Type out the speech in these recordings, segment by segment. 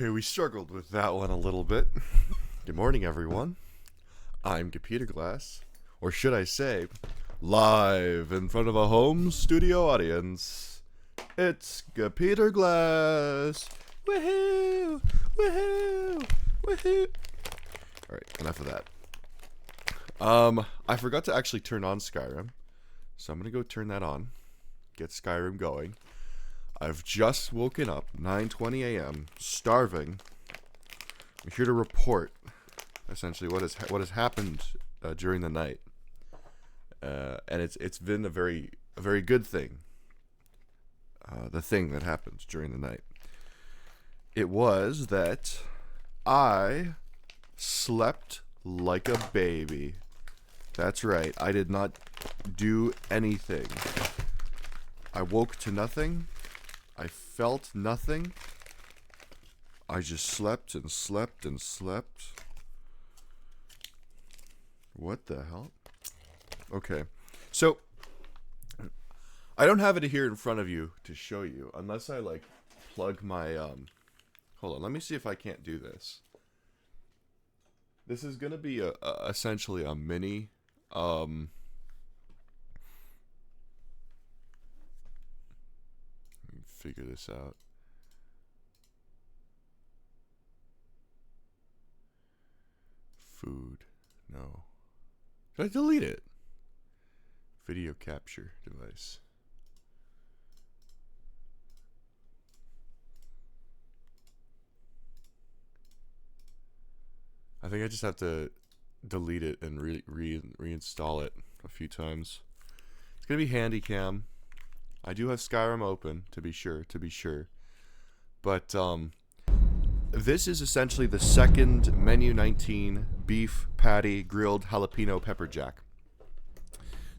Okay, we struggled with that one a little bit. Good morning, everyone. I'm Computer Glass, or should I say, live in front of a home studio audience. It's Computer Glass. Woohoo! Woohoo! Woohoo! Alright, enough of that. I forgot to actually turn on Skyrim, so I'm gonna go turn that on, get Skyrim going. I've just woken up, 9:20 a.m., starving. I'm here to report, essentially, what has happened during the night, and it's been a very good thing. The thing that happened during the night, it was that I slept like a baby. That's right, I did not do anything. I woke to nothing. I felt nothing. I just slept and slept and slept. What the hell? Okay. So, I don't have it here in front of you to show you, unless I, like, plug my, hold on, let me see if I can't do this. This is gonna be essentially a mini, figure this out. Food. No. Did I delete it? Video capture device. I think I just have to delete it and reinstall it a few times. It's gonna be handy cam. I do have Skyrim open, to be sure. But, this is essentially the second Menu 19 beef patty grilled jalapeno pepper jack.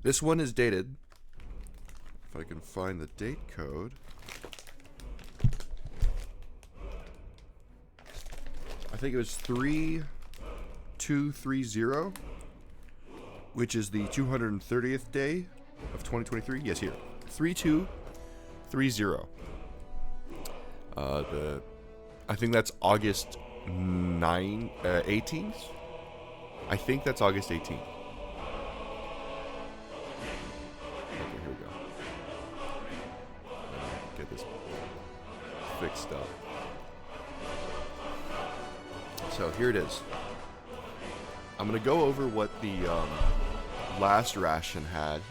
This one is dated, if I can find the date code. I think it was 3230, which is the 230th day of 2023. Yes, here. 3230. I think that's August 18th. I think that's August 18th. Okay, here we go. Get this fixed up. So here it is. I'm gonna go over what the last ration had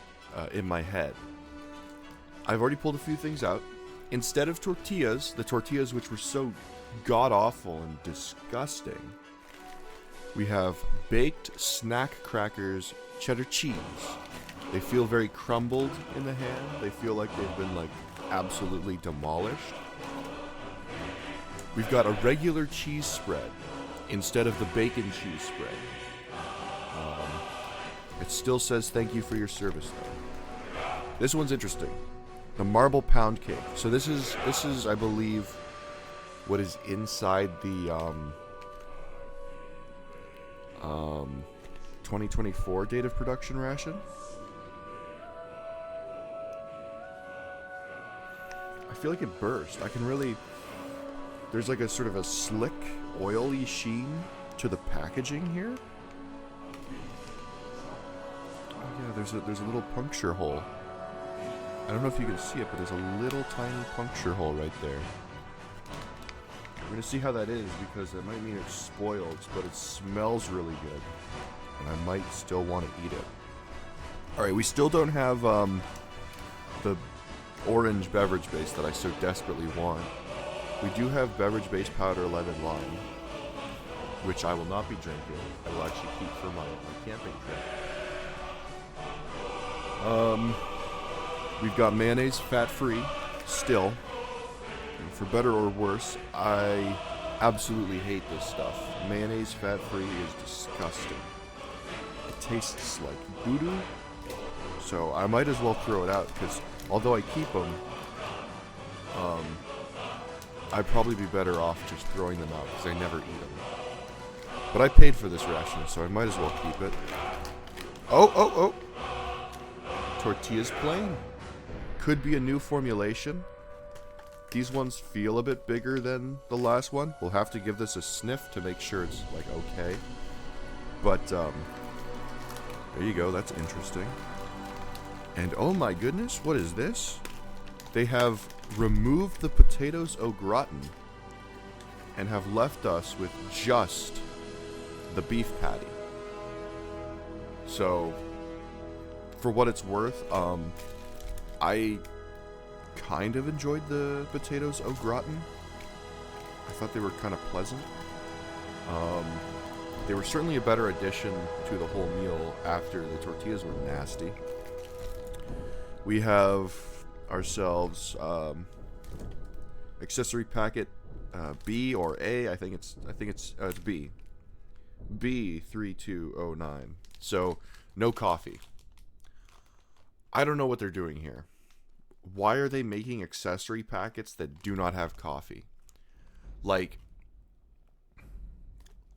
in my head. I've already pulled a few things out. Instead of tortillas, the tortillas which were so god-awful and disgusting, we have baked snack crackers, cheddar cheese. They feel very crumbled in the hand. They feel like they've been, like, absolutely demolished. We've got a regular cheese spread instead of the bacon cheese spread. It still says thank you for your service, though. This one's interesting. The marble pound cake. So this is I believe what is inside the 2024 date of production ration. I feel like it burst. I can really, there's like a sort of a slick, oily sheen to the packaging here. Oh yeah, there's a little puncture hole. I don't know if you can see it, but there's a little tiny puncture hole right there. We're going to see how that is, because it might mean it's spoiled, but it smells really good. And I might still want to eat it. Alright, we still don't have the orange beverage base that I so desperately want. We do have beverage base powder lemon lime, which I will not be drinking. I will actually keep for my camping trip. We've got mayonnaise, fat-free, still. And for better or worse, I absolutely hate this stuff. Mayonnaise, fat-free is disgusting. It tastes like doo-doo. So I might as well throw it out, because although I keep them, I'd probably be better off just throwing them out, because I never eat them. But I paid for this ration, so I might as well keep it. Oh! Tortillas plain. Could be a new formulation. these ones feel a bit bigger than the last one. We'll have to give this a sniff to make sure it's, like, okay. But, there you go. That's interesting. And, oh my goodness, what is this? They have removed the potatoes au gratin and have left us with just the beef patty. So, for what it's worth, I kind of enjoyed the potatoes au gratin. I thought they were kind of pleasant. They were certainly a better addition to the whole meal after the tortillas were nasty. We have ourselves accessory packet B or A. I think it's B. B3209. So no coffee. I don't know what they're doing here. Why are they making accessory packets that do not have coffee? Like,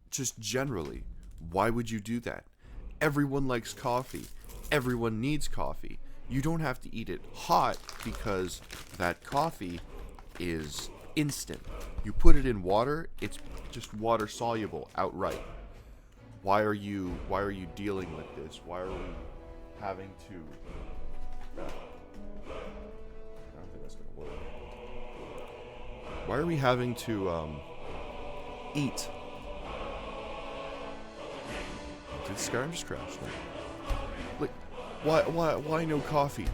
just generally, why would you do that? Everyone likes coffee. Everyone needs coffee. You don't have to eat it hot because that coffee is instant. You put it in water, it's just water soluble outright. Why are you dealing with this? Why are we having to... I don't think that's gonna work. Why are we having to eat? Did Skyrim just crash? Like, why no coffee?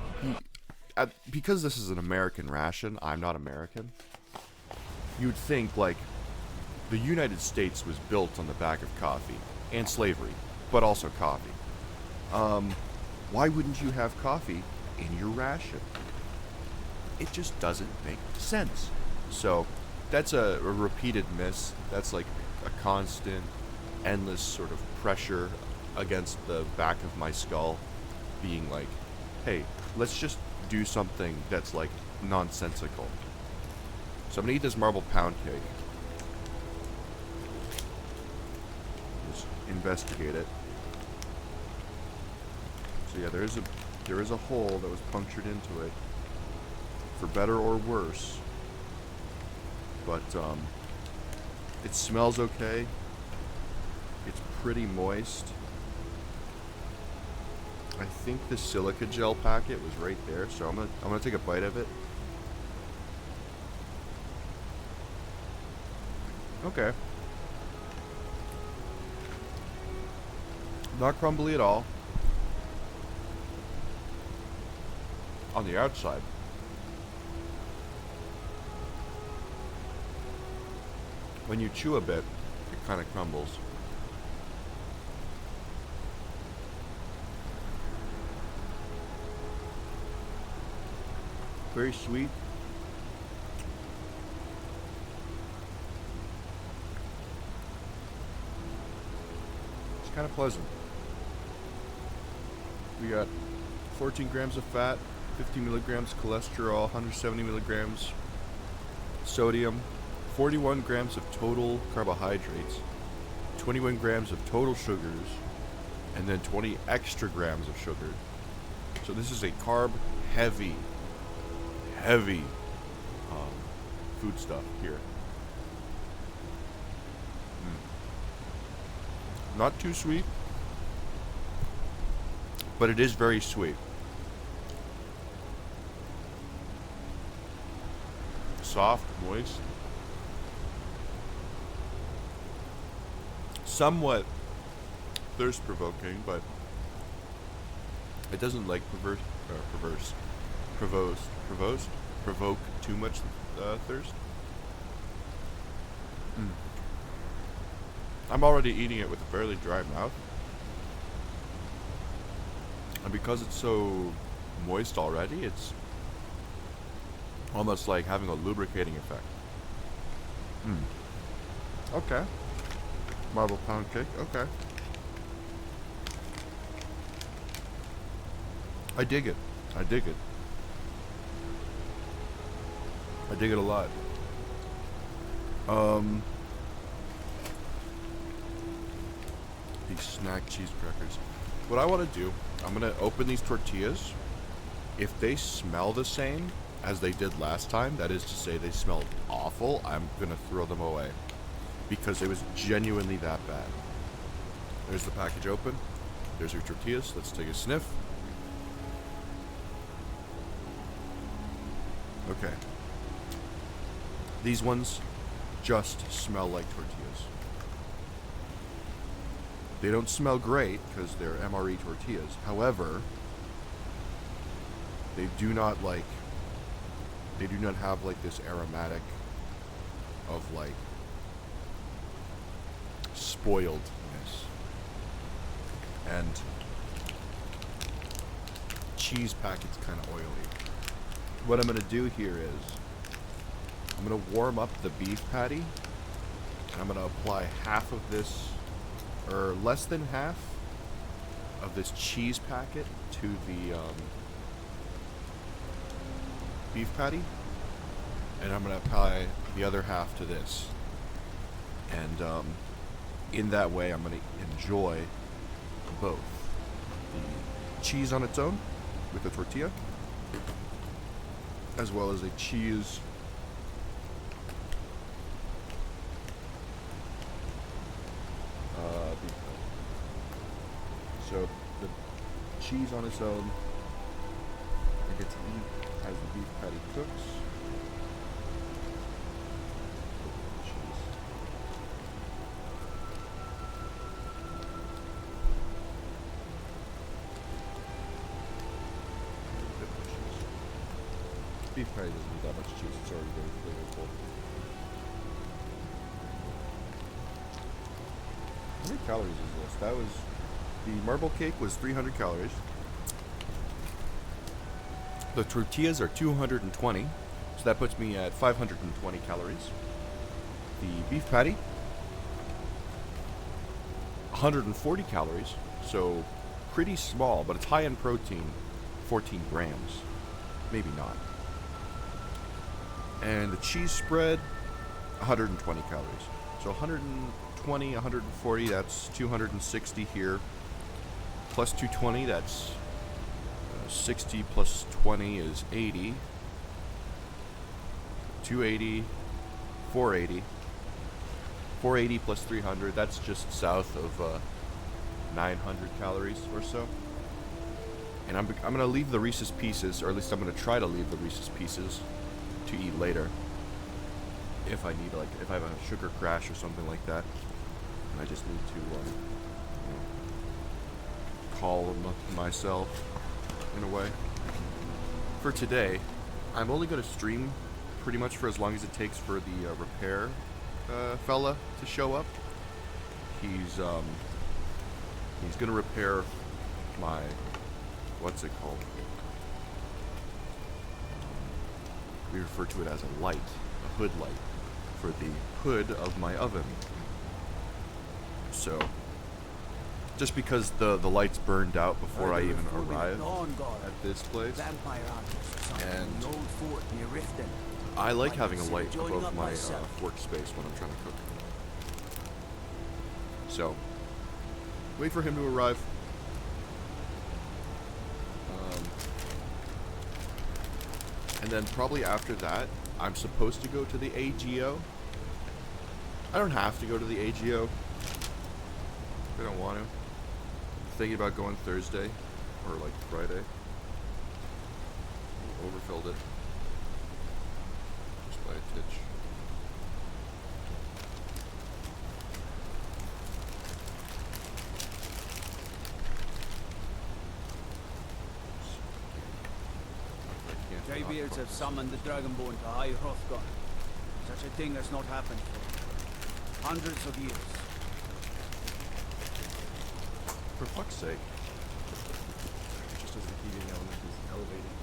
Because this is an American ration. I'm not American. You'd think like the United States was built on the back of coffee and slavery, but also coffee. Why wouldn't you have coffee in your ration? It just doesn't make sense. So that's a repeated miss. That's like a constant, endless sort of pressure against the back of my skull being like, hey, let's just do something that's like nonsensical. So I'm gonna eat this marble pound cake. Just investigate it. So yeah, there is a hole that was punctured into it, for better or worse. But it smells okay. It's pretty moist. I think the silica gel packet was right there, so I'm gonna take a bite of it. Okay. Not crumbly at all. On the outside. When you chew a bit, it kind of crumbles. Very sweet. It's kind of pleasant. We got 14 grams of fat, 50 milligrams cholesterol, 170 milligrams sodium, 41 grams of total carbohydrates, 21 grams of total sugars, and then 20 extra grams of sugar. So this is a carb-heavy food stuff here. Not too sweet, but it is very sweet. Soft, moist, somewhat thirst-provoking, but it doesn't like provoke too much thirst. I'm already eating it with a fairly dry mouth, and because it's so moist already, it's almost like having a lubricating effect. Okay. Marble pound cake, okay. I dig it. I dig it. I dig it a lot. These snack cheese crackers. What I want to do, I'm going to open these tortillas. If they smell the same, as they did last time, that is to say they smelled awful, I'm gonna throw them away. Because it was genuinely that bad. There's the package open. There's your tortillas. Let's take a sniff. Okay. These ones just smell like tortillas. They don't smell great because they're MRE tortillas. However, they do not have like this aromatic of like spoiledness. And cheese packet's kind of oily. What I'm going to do here is I'm going to warm up the beef patty, and I'm going to apply half of this, or less than half of this cheese packet to the beef patty, and I'm going to apply the other half to this. And in that way, I'm going to enjoy both the cheese on its own with the tortilla, as well as a cheese beef patty. So the cheese on its own, I get to eat as the beef patty cooks. Beef patty doesn't need that much cheese, it's already very flavorful. How many calories is this? That was, the marble cake was 300 calories. The tortillas are 220, so that puts me at 520 calories. The beef patty, 140 calories, so pretty small, but it's high in protein, 14 grams. Maybe not. And the cheese spread, 120 calories. So 120, 140, that's 260 here. Plus 220, that's 60 plus 20 is 80. 280, 480. 480 plus 300, that's just south of 900 calories or so. And I'm going to leave the Reese's Pieces, or at least I'm going to try to leave the Reese's Pieces to eat later, if I need, like, if I have a sugar crash or something like that, and I just need to calm myself in a way. For today, I'm only going to stream pretty much for as long as it takes for the repair fella to show up. He's going to repair my, what's it called? We refer to it as a light, a hood light, for the hood of my oven. So, just because the lights burned out before I even arrived at this place, and I like having a light above my workspace when I'm trying to cook. So, wait for him to arrive. And then probably after that, I'm supposed to go to the AGO. I don't have to go to the AGO if I don't want to. I'm thinking about going Thursday or like Friday. Overfilled it just by a titch. Greybeards have summoned the Dragonborn to High Hrothgar. Such a thing has not happened for hundreds of years. For fuck's sake. Just as the heating element is elevating.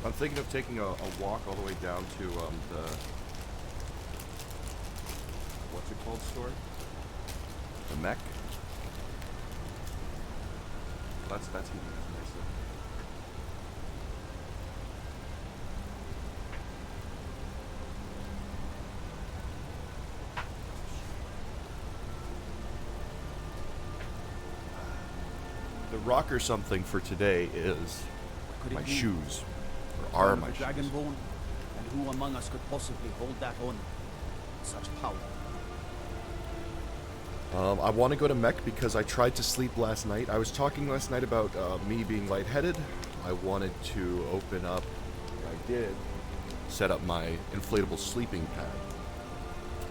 I'm thinking of taking a walk all the way down to the, what's it called store? The Mech? That's heating up nicely. The the rock or something for today is Could it my be shoes. the Or are return my of the shoes. Dragonborn? And who among us could possibly hold that honor? Such power. I want to go to Mech because I tried to sleep last night. I was talking last night about me being lightheaded. I wanted to open up, I did, set up my inflatable sleeping pad.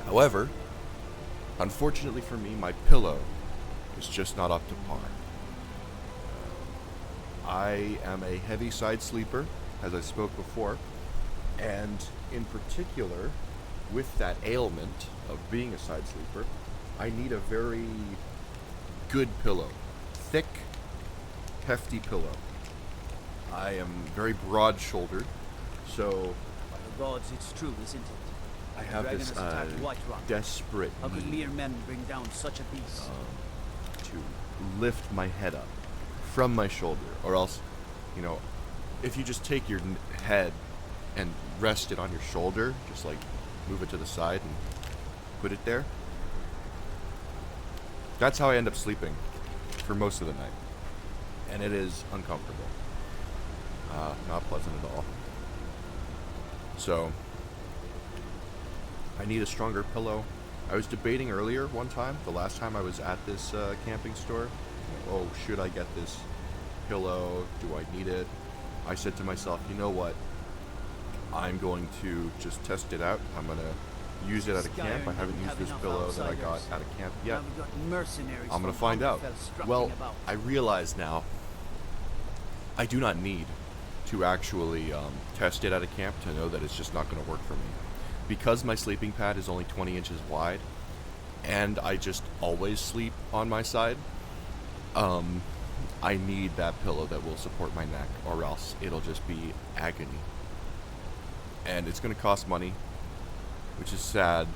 However, unfortunately for me, my pillow is just not up to par. I am a heavy side sleeper, as I spoke before, and in particular, with that ailment of being a side sleeper, I need a very good pillow. Thick, hefty pillow. I am very broad-shouldered, so By the gods, it's true, isn't it? I The have dragon this has attacked Whiterun. desperate How could need mere men bring down such a beast? to lift my head up from my shoulder, or else, you know, if you just take your head and rest it on your shoulder, just like move it to the side and put it there, that's how I end up sleeping for most of the night, and it is uncomfortable, not pleasant at all. So I need a stronger pillow. I was debating earlier one time, the last time I was at this camping store, oh, should I get this pillow? Do I need it? I said to myself, you know what? I'm going to just test it out. I'm going to use it at a camp. I haven't used this pillow that I got at a camp yet. Now we've got mercenaries I'm going to from find out. Hammerfell strutting Well, about. I realize now I do not need to actually test it at a camp to know that it's just not going to work for me. Because my sleeping pad is only 20 inches wide, and I just always sleep on my side, I need that pillow that will support my neck, or else it'll just be agony. And it's going to cost money, which is sad,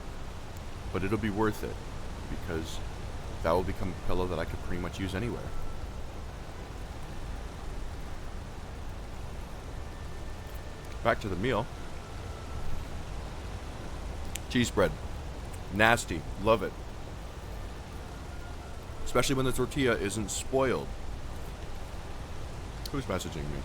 but it'll be worth it, because that will become a pillow that I could pretty much use anywhere. Back to the meal. Cheese spread. Nasty. Love it. Especially when the tortilla isn't spoiled. Who's messaging me?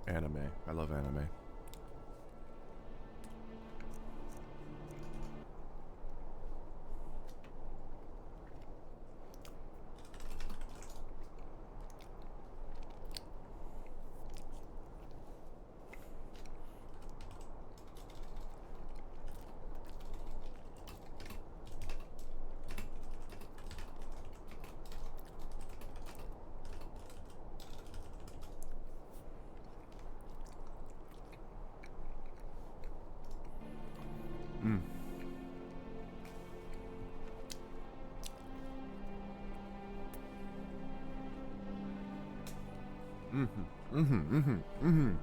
Anime. I love anime. Mm. Mm-hmm. Mm-hmm. Mm-hmm. Mm-hmm.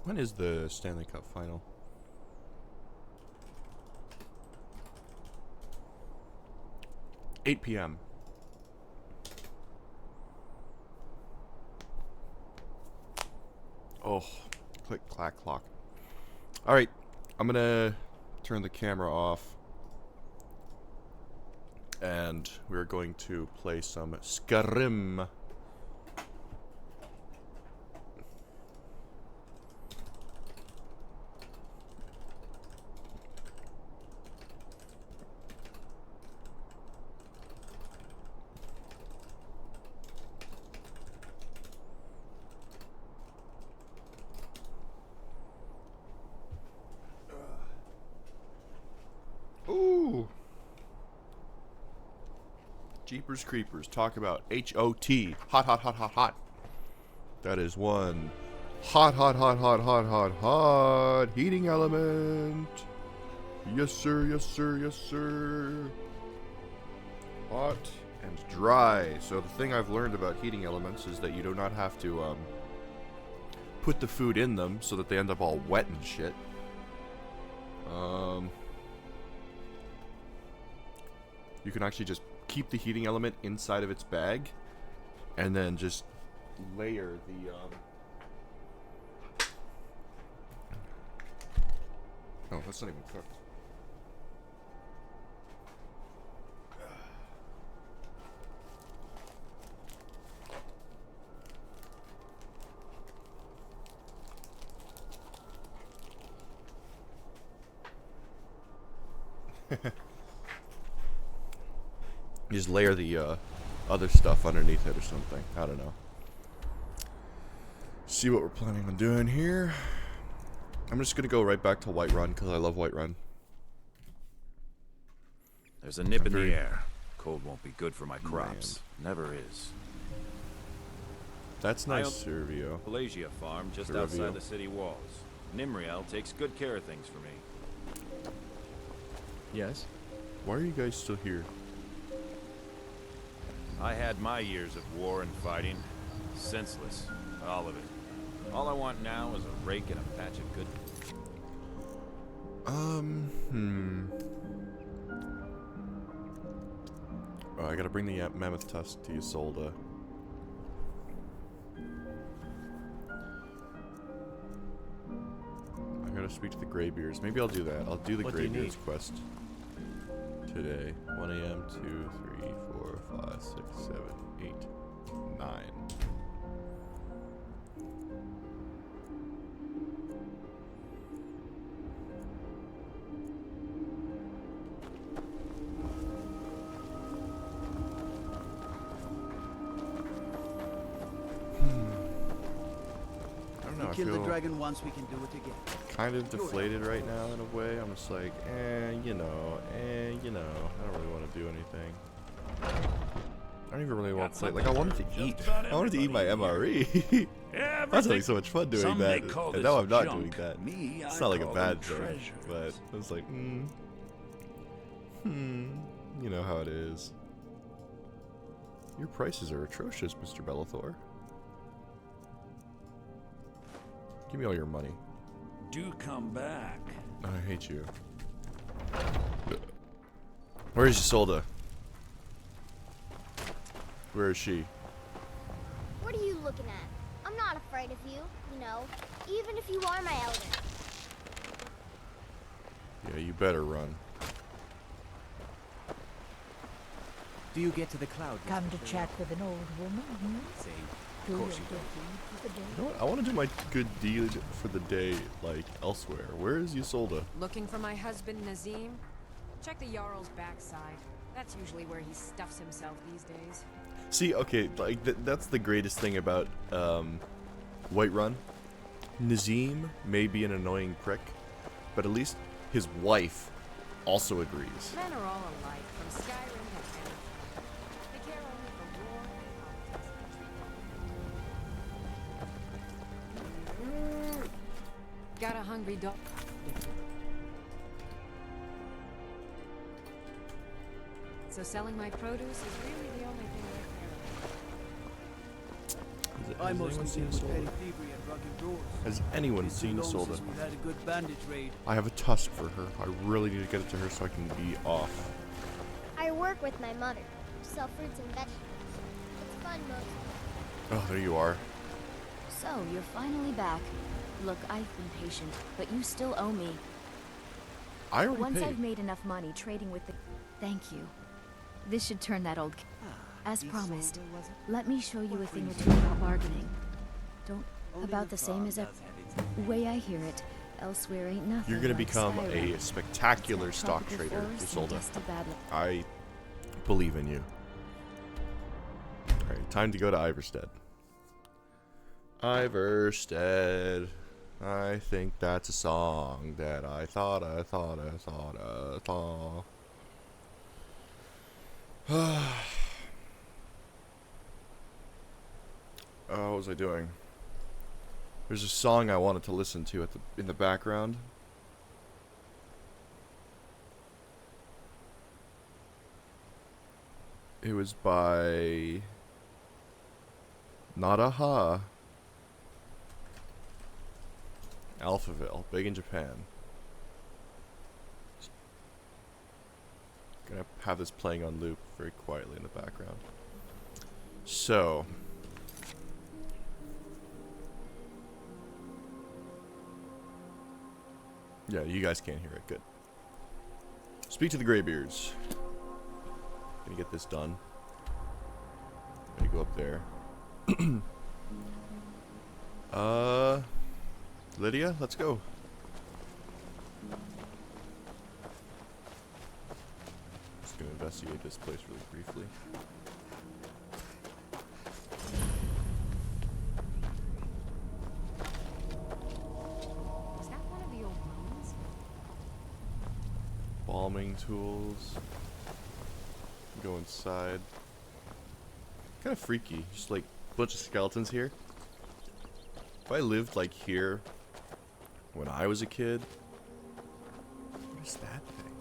When is the Stanley Cup final? p.m. Oh, click, clack, clock. Alright, I'm gonna turn the camera off. And we're going to play some SKYRIM. Ooh. Jeepers Creepers. Talk about HOT. Hot, hot, hot, hot, hot. That is one hot, hot, hot, hot, hot, hot, hot heating element. Yes, sir, yes, sir, yes, sir. Hot and dry. So the thing I've learned about heating elements is that you do not have to put the food in them so that they end up all wet and shit. You can actually just keep the heating element inside of its bag and then just layer the oh, that's not even cooked. You just layer the other stuff underneath it or something. I don't know. See what we're planning on doing here. I'm just gonna go right back to Whiterun because I love Whiterun. There's a nip in the air. Cold won't be good for my crops. Never is. That's nice, Servio. Pelagia farm just outside the city walls. Nimriel takes good care of things for me. Yes? Why are you guys still here? I had my years of war and fighting. Senseless. All of it. All I want now is a rake and a patch of good... Oh, I gotta bring the mammoth tusk to Isolde. I gotta speak to the Greybeards. Maybe I'll do that. I'll do the Greybeards quest today. 1 a.m., 2, 3, 4, 5, 6, 7, 8, 9. Kill the dragon once, we can do it again. Kind of deflated right now in a way. I'm just like, you know. I don't really want to do anything. I don't even really want to play. Like, I wanted to eat. I wanted to eat my MRE. I was having so much fun doing that, and now I'm not doing that. It's not like a bad thing, but I was like, you know how it is. Your prices are atrocious, Mr. Bellathor. Give me all your money. Do come back. I hate you. Where is Isolde? Where is she? What are you looking at? I'm not afraid of you, you know, even if you are my elder. Yeah, you better run. Do you get to the cloud? Come to chat with an old woman, Say, Do of your course you good don't. deed for the day. You know what? I want to do my good deed for the day, like, elsewhere. Where is Isolde? Looking for my husband, Nazim? Check the Jarl's backside. That's usually where he stuffs himself these days. See, okay, like, that's the greatest thing about, Whiterun. Nazim may be an annoying prick, but at least his wife also agrees. Men are all alike, from Skyrim to Hammerfell. They care only for war and politics. Got a hungry dog. So selling my produce is really the only thing I care about. I mostly seen deal with Isolde? petty thievery and rugged doors. Has anyone It's seen too long Isolde? since we've had a good bandage raid. I have a tusk for her. I really need to get it to her so I can be off. I work with my mother, sell fruits and vegetables. It's fun mostly. Oh, there you are. So, you're finally back. Look, I've been patient, but you still owe me. I already Once paid. I've made enough money trading with the... Thank you. This should turn that old... As This promised, soldier was it? let me show you a What thing or brings two you about bargaining. Don't... Only about the same farm as... does have its Way I hear it, elsewhere ain't nothing You're gonna like become SKYRIM. a spectacular It's that stock tropical trader, forest and Isolde. dusty badlands. I believe in you. Alright, time to go to Iverstead. Iverstead. I think that's a song that I thought. Oh, what was I doing? There's a song I wanted to listen to in the background. It was by Nadaha. Alphaville, big in Japan. Gonna have this playing on loop very quietly in the background. So, yeah, you guys can't hear it. Good. Speak to the Greybeards. Gonna get this done. Gonna go up there. Lydia, let's go. Just gonna investigate this place really briefly. Is that one of the old ruins? Bombing tools. Go inside. Kind of freaky. Just like a bunch of skeletons here. If I lived like here when I was a kid. What is that thing?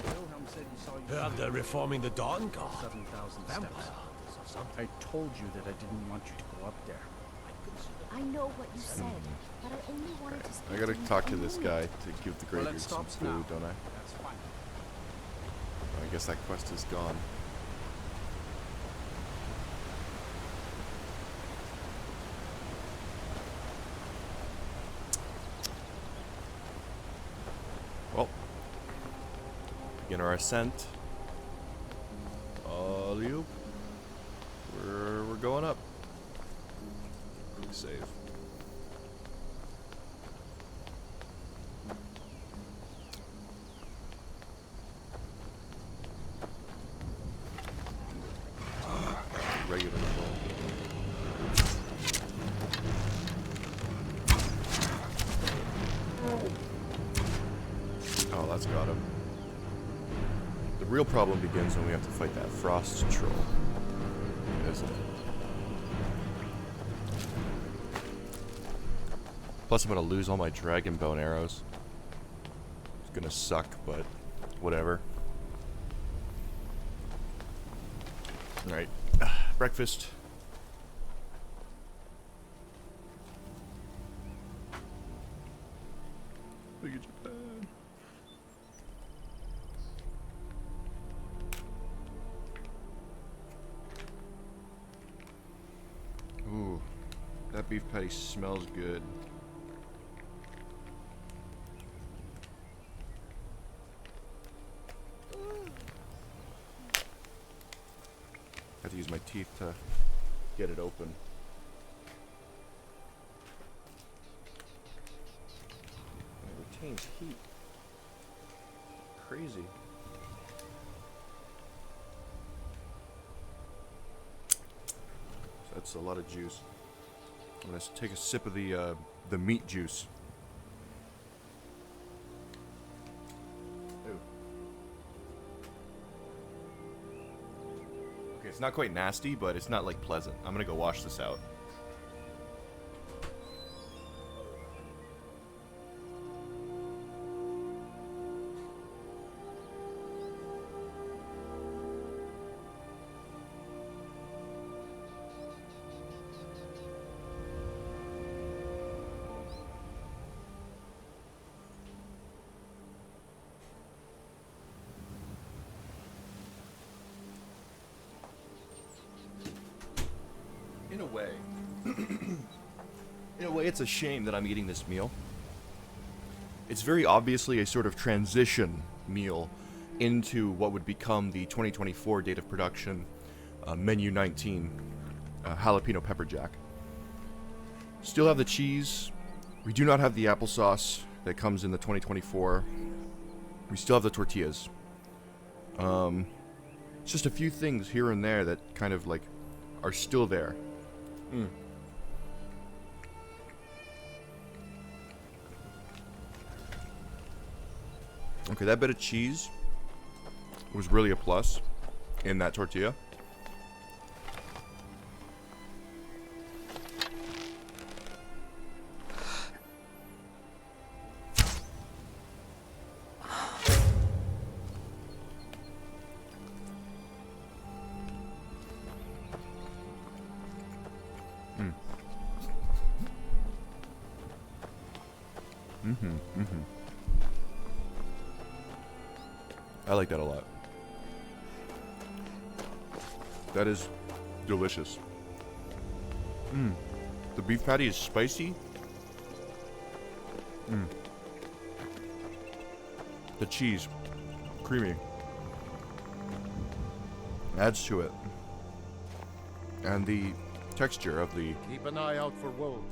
Wilhelm said he saw you. Heard they're reforming the Dawn Guard. 7,000 Vampire. steps or something. I told you that I didn't want you to go up there. I know what you said, but I only wanted to speak I gotta to you talk for to a this moment. guy to give the Well, Greybeards it some stops food, now. don't I? That's fine. I guess that quest is gone. Well, begin our ascent. Alley-oop. We're going up. Quick save. Regular roll. Oh, that's got him. The real problem begins when we have to fight that frost troll, isn't it? Plus, I'm gonna lose all my dragon bow and arrows. It's gonna suck, but whatever. Alright, breakfast. Look at Japan. Ooh, that beef patty smells good. I have to use my teeth to get it open. It retains heat. Crazy. So that's a lot of juice. I'm gonna take a sip of the meat juice. Ooh. Okay, it's not quite nasty, but it's not like pleasant. I'm gonna go wash this out. In a way, it's a shame that I'm eating this meal. It's very obviously a sort of transition meal into what would become the 2024 date of production menu 19 jalapeno pepper jack. Still have the cheese. We do not have the applesauce that comes in the 2024. We still have the tortillas. Just a few things here and there that kind of like are still there. Okay, that bit of cheese was really a plus in that tortilla. I like that a lot. That is delicious. The beef patty is spicy. The cheese, creamy. Adds to it. And the texture of the Keep an eye out for wolves.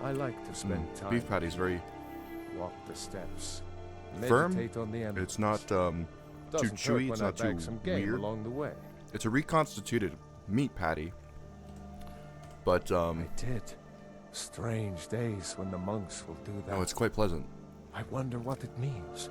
I like to spend time. beef patty is very Walk the steps. firm. Meditate on the embers. It's not too Doesn't hurt chewy. when It's I not too bag some game weird. along the way. It's a reconstituted meat patty. But I did. Strange days when the monks will do that. oh, it's quite pleasant. I wonder what it means.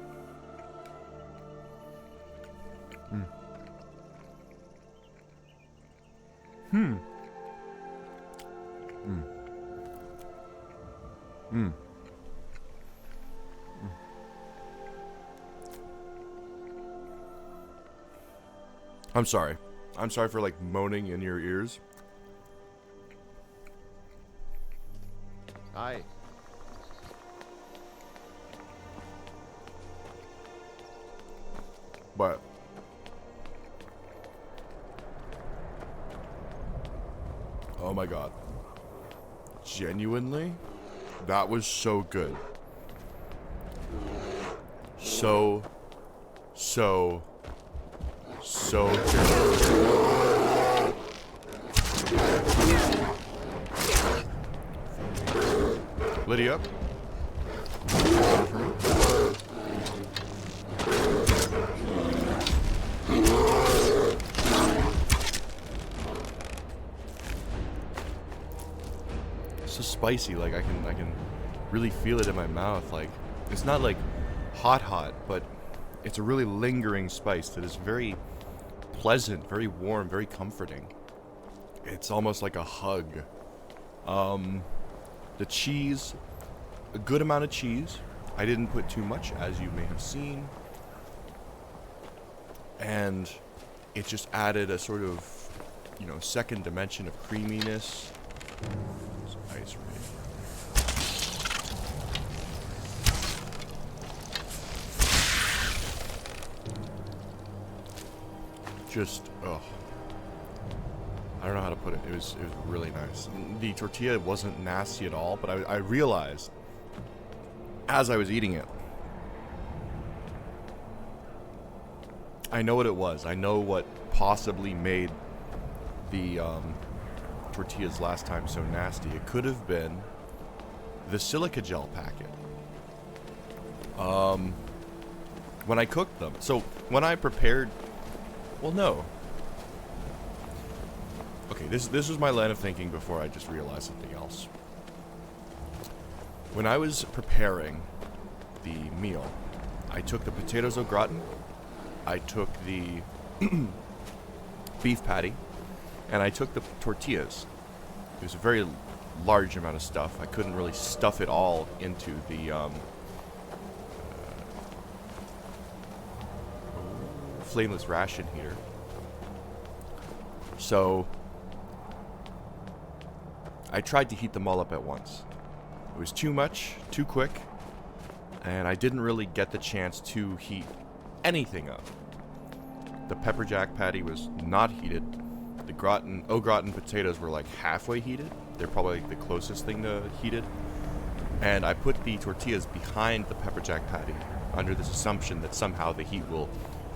I'm sorry. I'm sorry for like moaning in your ears. Aye. But oh my god. Genuinely, that was so good. So good. Lydia. So spicy, like I can really feel it in my mouth. Like it's not like hot, but it's a really lingering spice that is very pleasant, very warm, very comforting. It's almost like a hug. The cheese, a good amount of cheese. I didn't put too much, as you may have seen. And it just added a sort of, second dimension of creaminess. Some ice right here. Just, I don't know how to put it. It was really nice. The tortilla wasn't nasty at all, but I realized as I was eating it, I know what it was. I know what possibly made the tortillas last time so nasty. It could have been the silica gel packet. When I cooked them. So when I prepared, well, no. Okay, this was my line of thinking before I just realized something else. When I was preparing the meal, I took the potatoes au gratin, I took the beef patty, and I took the tortillas. It was a very large amount of stuff. I couldn't really stuff it all into the flameless ration heater. So I tried to heat them all up at once. It was too much, too quick, and I didn't really get the chance to heat anything up. The pepper jack patty was not heated. The au gratin potatoes were like halfway heated. They're probably like the closest thing to heated. And I put the tortillas behind the pepper jack patty under this assumption that somehow the heat will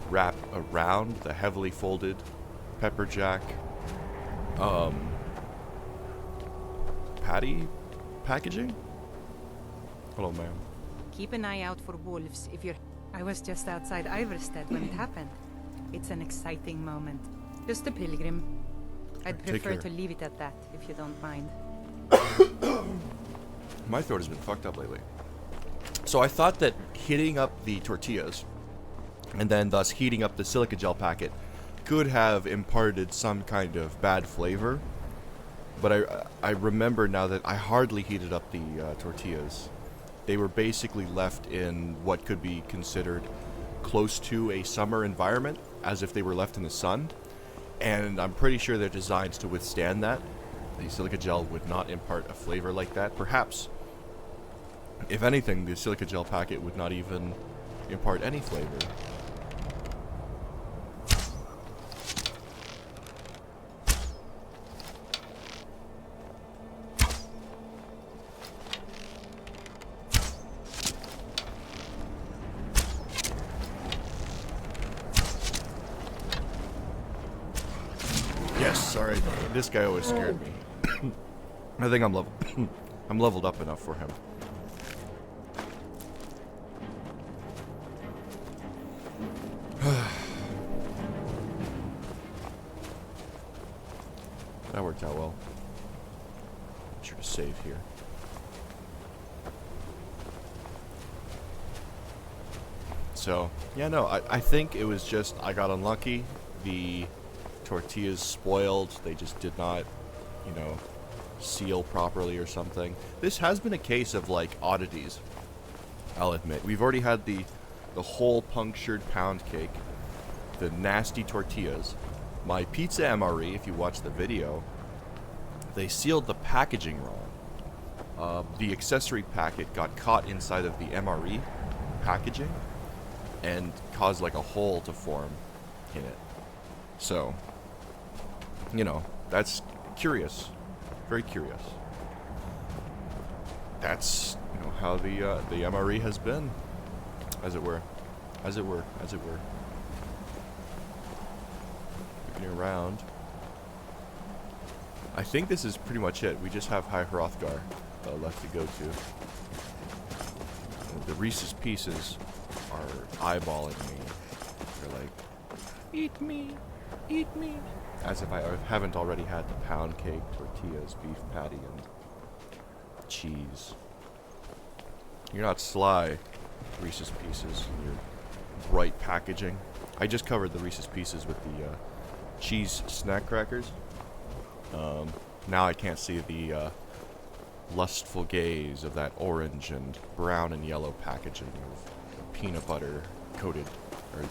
wrap around the heavily folded pepper jack patty packaging. Hello, ma'am. Keep an eye out for wolves if you're... I was just outside Iverstead when it happened. It's an exciting moment. Just a pilgrim. I'd Take prefer care. to leave it at that, if you don't mind. My throat has been fucked up lately. So I thought that heating up the tortillas and then thus heating up the silica gel packet could have imparted some kind of bad flavor. But I remember now that I hardly heated up the tortillas. They were basically left in what could be considered close to a summer environment, as if they were left in the sun. And I'm pretty sure they're designed to withstand that. The silica gel would not impart a flavor like that. Perhaps, if anything, the silica gel packet would not even impart any flavor. Yes, sorry. This guy always scared me. I think I'm I'm leveled up enough for him. That worked out well. Be sure to save here. So, yeah, no, I think it was just I got unlucky. The tortillas spoiled. They just did not, you know, seal properly or something. This has been a case of, like, oddities, I'll admit. We've already had the whole punctured pound cake, the nasty tortillas, my pizza MRE, if you watch the video, they sealed the packaging wrong. The accessory packet got caught inside of the MRE packaging and caused, like, a hole to form in it. So, you know, that's curious. Very curious. That's, you know, how the MRE has been, as it were. As it were. Looking around. I think this is pretty much it. We just have High Hrothgar left to go to. The Reese's Pieces are eyeballing me. They're like, eat me, eat me. As if I haven't already had the pound cake, tortillas, beef patty, and cheese. You're not sly, Reese's Pieces, in your bright packaging. I just covered the Reese's Pieces with the cheese snack crackers. Now I can't see the lustful gaze of that orange and brown and yellow packaging of peanut butter coated, or the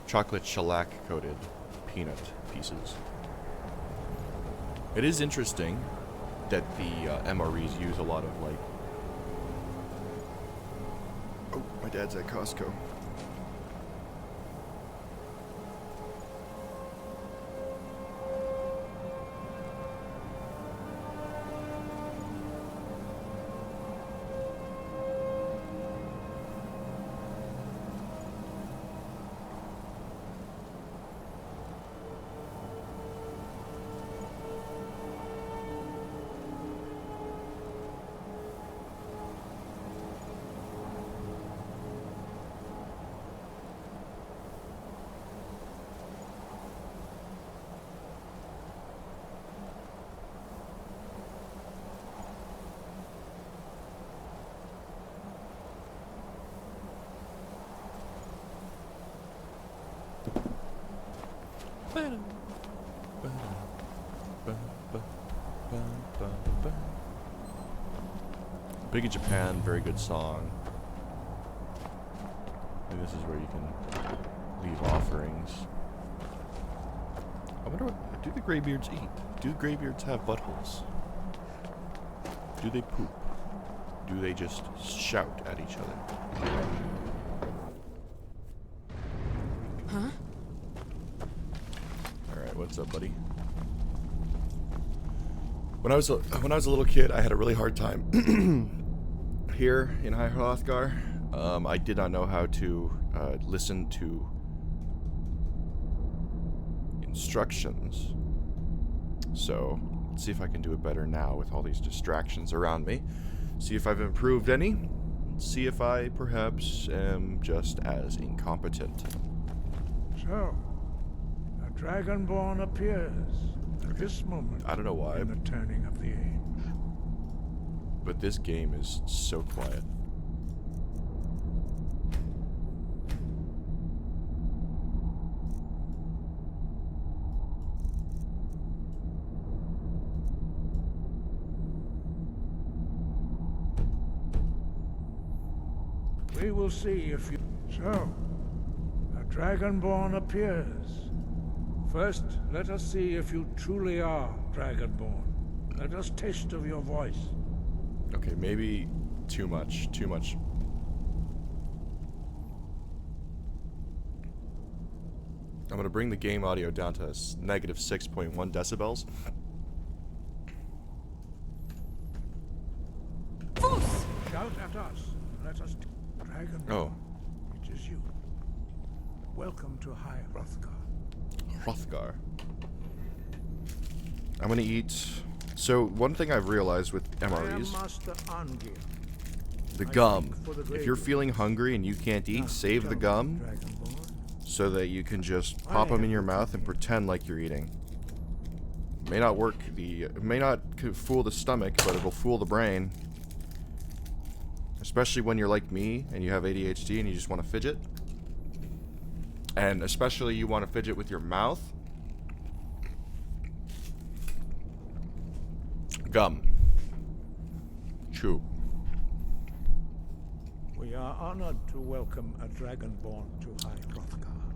chocolate shellac coated peanut pieces. It is interesting that the MREs use a lot of, like... Oh, my dad's at Costco. Big in Japan, very good song. And this is where you can leave offerings. I wonder what do the graybeards eat? Do graybeards have buttholes? Do they poop? Do they just shout at each other? Huh? Alright, what's up, buddy? When I was a little kid, I had a really hard time here in High Hrothgar. I did not know how to listen to instructions. So, let's see if I can do it better now with all these distractions around me. See if I've improved any. See if I perhaps am just as incompetent. So, a dragonborn appears at this moment. I don't know why, in the turning of the age. but this game is so quiet. We will see if you... So, a dragonborn appears. First, let us see if you truly are dragonborn. Let us taste of your voice. Okay, maybe too much. I'm gonna bring the game audio down to negative 6.1 decibels. Shout at us. Let us... Dragonborn. Oh. It is you. Welcome to High Hrothgar. Hrothgar. I'm gonna eat... So, one thing I've realized with I am MREs, Master Angir. the I gum. seek for the If you're graveyard. feeling hungry and you can't eat, Now, save tell the me, gum Dragonborn, so that you can just pop them in your mouth and pretend like you're eating. May not work it may not fool the stomach, but it'll fool the brain. Especially when you're like me and you have ADHD and you just want to fidget. And especially you want to fidget with your mouth. Gum. Chew. we are honored to welcome a dragonborn to High Hrothgar.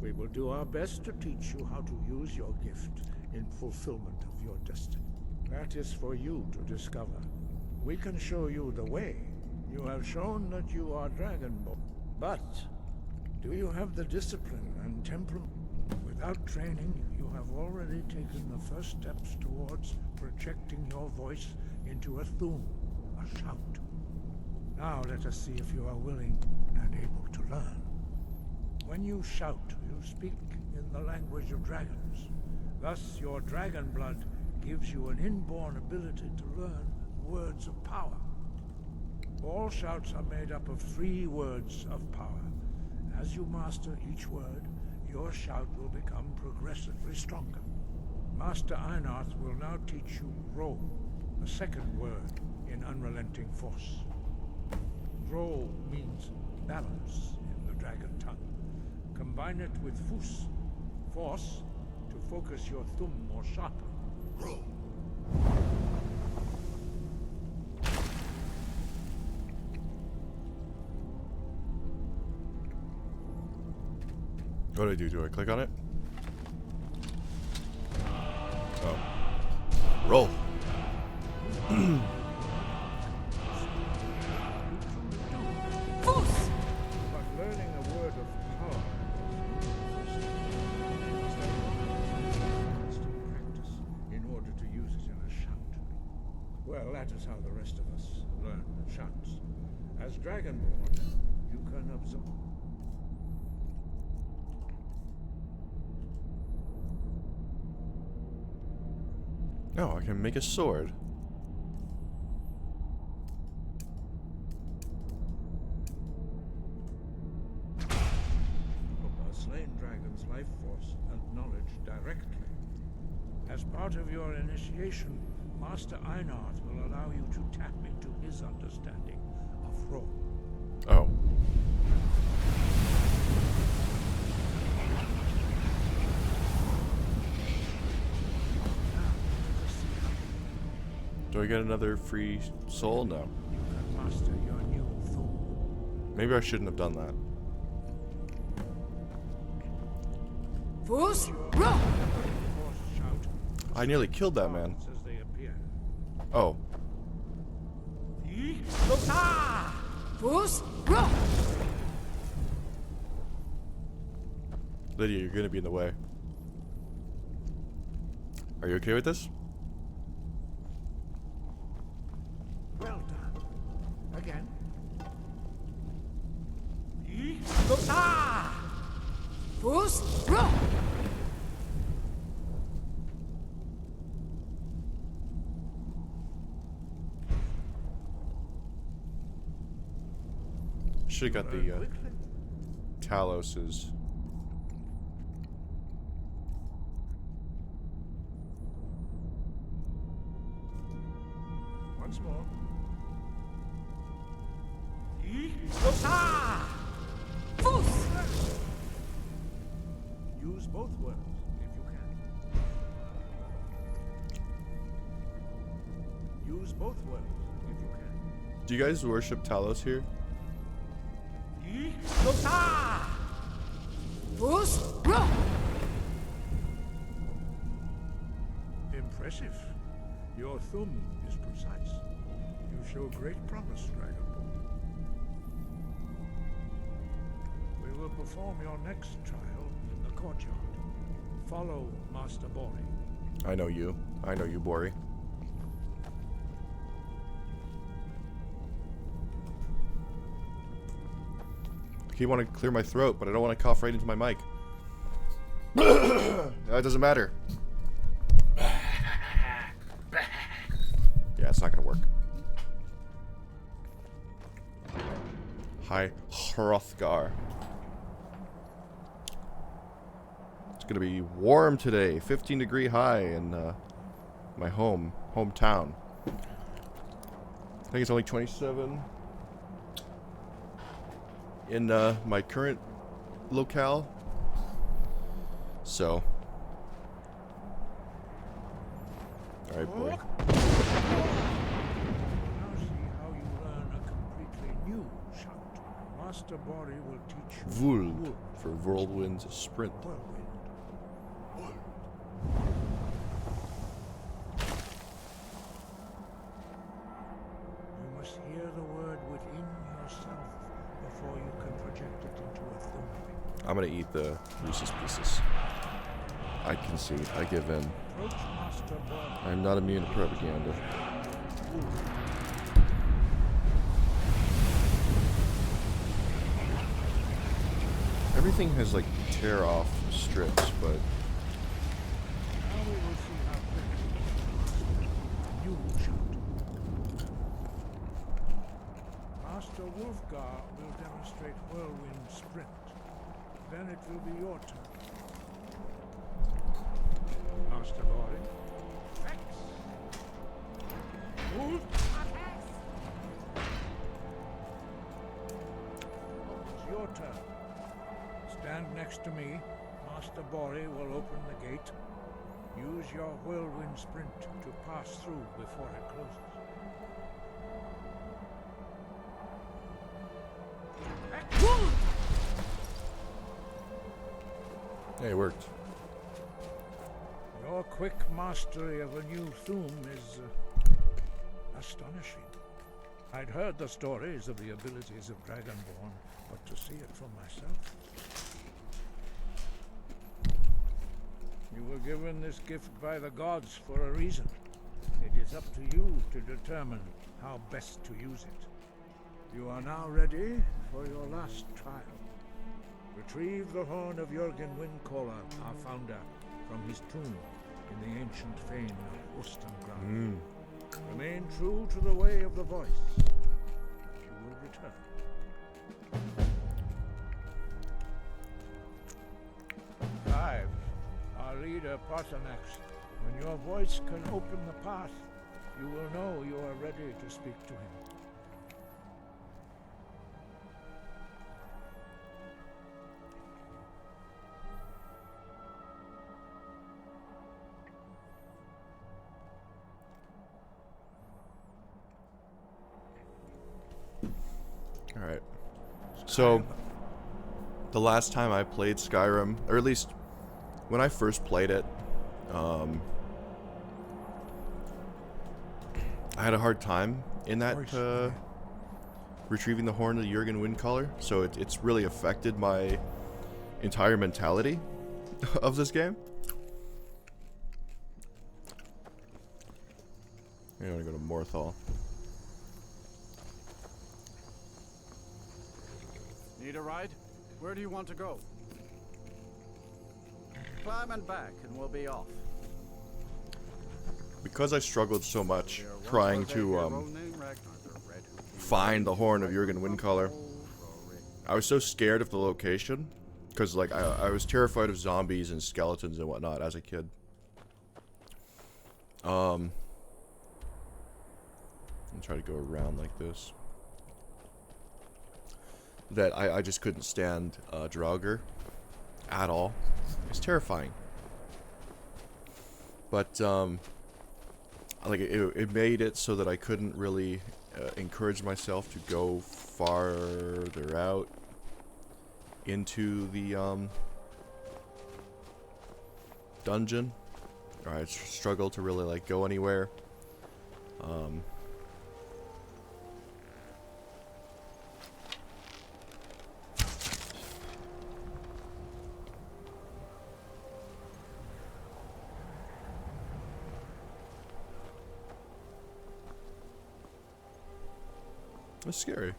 We will do our best to teach you how to use your gift in fulfillment of your destiny. That is for you to discover. We can show you the way. You have shown that you are dragonborn. But do you have the discipline and temperament? Without training, you have already taken the first steps towards projecting your voice into a thum, a shout. Now let us see if you are willing and able to learn. When you shout, you speak in the language of dragons. Thus, your dragon blood gives you an inborn ability to learn words of power. All shouts are made up of 3 words of power. As you master each word, your shout will become progressively stronger. Master Einarth will now teach you Ro, the second word in Unrelenting Force. Ro means balance in the dragon tongue. Combine it with Fus, force, to focus your thumb more sharply. Ro. What do I do? Do I click on it? Oh. Roll. But learning a word of power constant practice in order to use it in a shout. Well, that is how the rest of us learn shouts. As Dragonborn, you can absorb. No, I can make a sword. A slain dragon's life force and knowledge directly. As part of your initiation, Master Einarth will allow you to tap into his understanding of Ro. Oh. Do I get another free soul? No. You can master your new thum. Maybe I shouldn't have done that. Fus, Ro! Force shout I nearly killed that man. as they appear. Oh. Fus, Ro! Lydia, you're gonna be in the way. Are you okay with this? Well done. Boost! Roll! Should have got the Talos's. Once more. Boost! Use both words if you can. Use both words if you can. Do you guys worship Talos here? Boost! Roll! Impressive. Your thumb is precise. You show great promise, Dragonborn. We will perform your next trial in the courtyard. Follow Master Bori. I know you. I know you, Bori. I keep wanting to clear my throat, but I don't want to cough right into my mic. That doesn't matter. Yeah, it's not gonna work. Hi, Hrothgar. It's gonna be warm today, 15-degree high in my hometown. I think it's only 27 in my current locale. So, all right, boy. Now see how you learn a completely new shout. Master Bori will teach you Vuld for whirlwind sprint. whirlwind. You must hear the word within yourself before you can project it into a thumb. I'm gonna eat the Reese's Pieces. I concede. I give in. Approach Master Bori. I'm not immune to propaganda. Everything has like tear off strips, but Now we will see how quickly you will shout. Master Wolfgar will demonstrate whirlwind sprint. Then it will be your turn. Master Bori. X. Move. It's your turn. Stand next to me. Master Bori will open the gate. Use your whirlwind sprint to pass through before it closes. hey, it worked. Your quick mastery of a new thum is astonishing. I'd heard the stories of the abilities of Dragonborn, but to see it for myself. You were given this gift by the gods for a reason. It is up to you to determine how best to use it. You are now ready for your last trial. Retrieve the horn of Jürgen Windcaller, our founder, from his tomb in the ancient fane of Ostengran. Remain true to the way of the voice. You will return. 5. Our leader, Paternax. When your voice can open the path, you will know you are ready to speak to him. Alright. So, the last time I played Skyrim, or at least when I first played it, I had a hard time in that retrieving the horn of the Jürgen Windcaller, so it's really affected my entire mentality of this game. I'm gonna go to Morthal. Need a ride? Where do you want to go? climbing back and we'll be off. Because I struggled so much We are one trying for to Vader, Ronin, Ragnar, the Red Hood. find the horn of Jurgen Windcaller, I was so scared of the location, because like I was terrified of zombies and skeletons and whatnot as a kid. I'll try to go around like this. That I just couldn't stand Draugr at all. It's terrifying. But like it made it so that I couldn't really encourage myself to go farther out into the dungeon. I struggled to really like go anywhere. It's scary.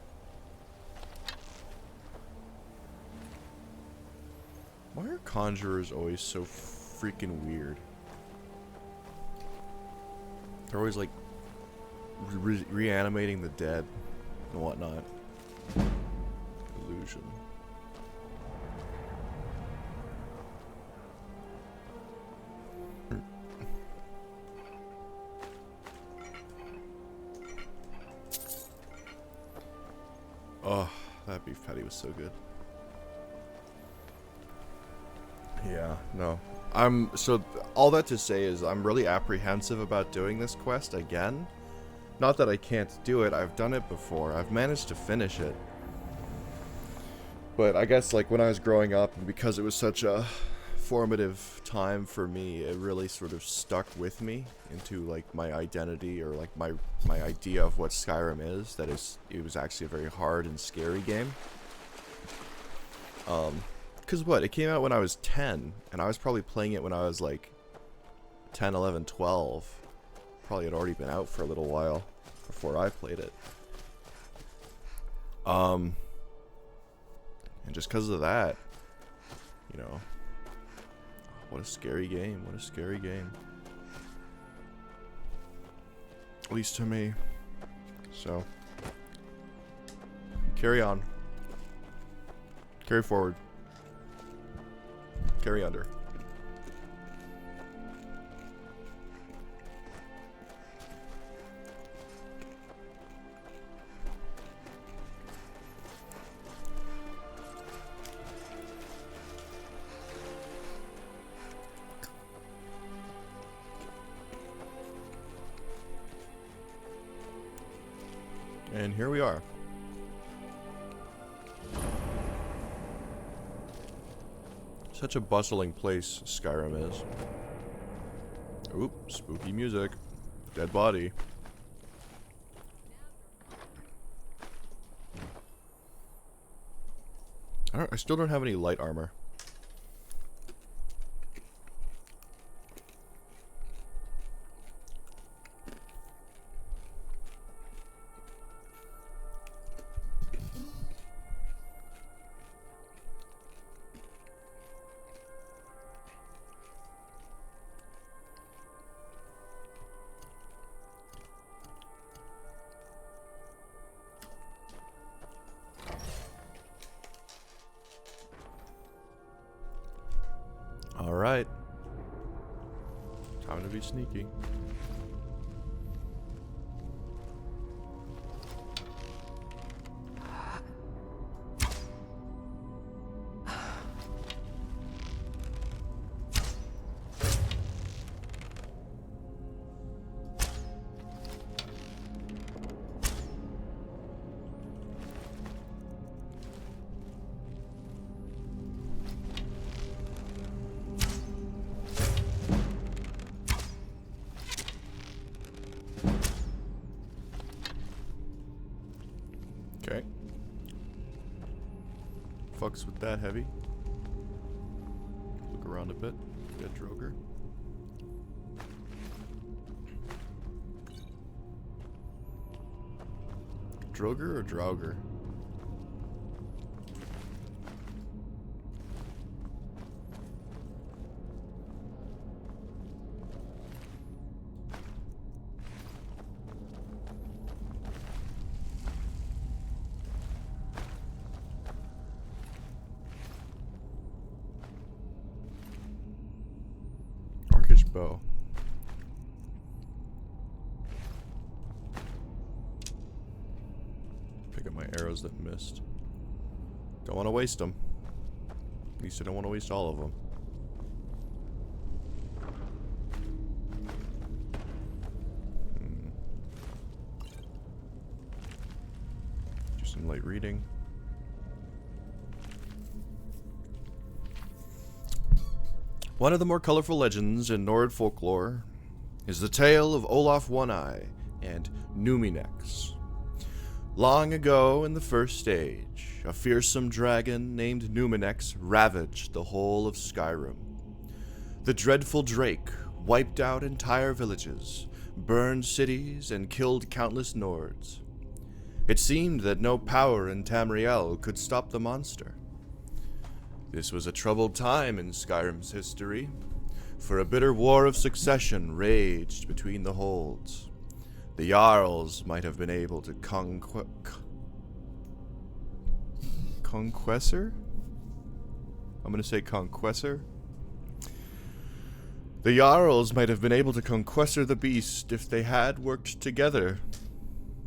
Why are conjurers always so freaking weird? They're always like reanimating the dead and whatnot. Illusion. Oh, that beef patty was so good. Yeah, no. All that to say is I'm really apprehensive about doing this quest again. Not that I can't do it, I've done it before. I've managed to finish it. But I guess like when I was growing up, and because it was such a formative time for me, it really sort of stuck with me into like my identity, or like my idea of what Skyrim is. That is, it was actually a very hard and scary game. Because it came out when I was 10, and I was probably playing it when I was like 10, 11, 12. Probably had already been out for a little while before I played it. And just because of that, you know, what a scary game, what a scary game. At least to me. So, carry on. Carry forward. Carry under. And here we are. Such a bustling place Skyrim is. Oop, spooky music. Dead body. I still don't have any light armor. Alright. Time to be sneaky. Okay. Fucks with that heavy. Look around a bit. Get Draugr. Draugr or Draugr? bow. Pick up my arrows that missed. Don't want to waste them. At least I don't want to waste all of them. Do some light reading. One of the more colorful legends in Nord folklore is the tale of Olaf One-Eye and Numinex. Long ago in the First Age, a fearsome dragon named Numinex ravaged the whole of Skyrim. The dreadful drake wiped out entire villages, burned cities, and killed countless Nords. It seemed that no power in Tamriel could stop the monster. This was a troubled time in Skyrim's history, for a bitter war of succession raged between the holds. The Jarls might have been able to conquessor? I'm going to say conquessor. The Jarls might have been able to conquessor the beast if they had worked together,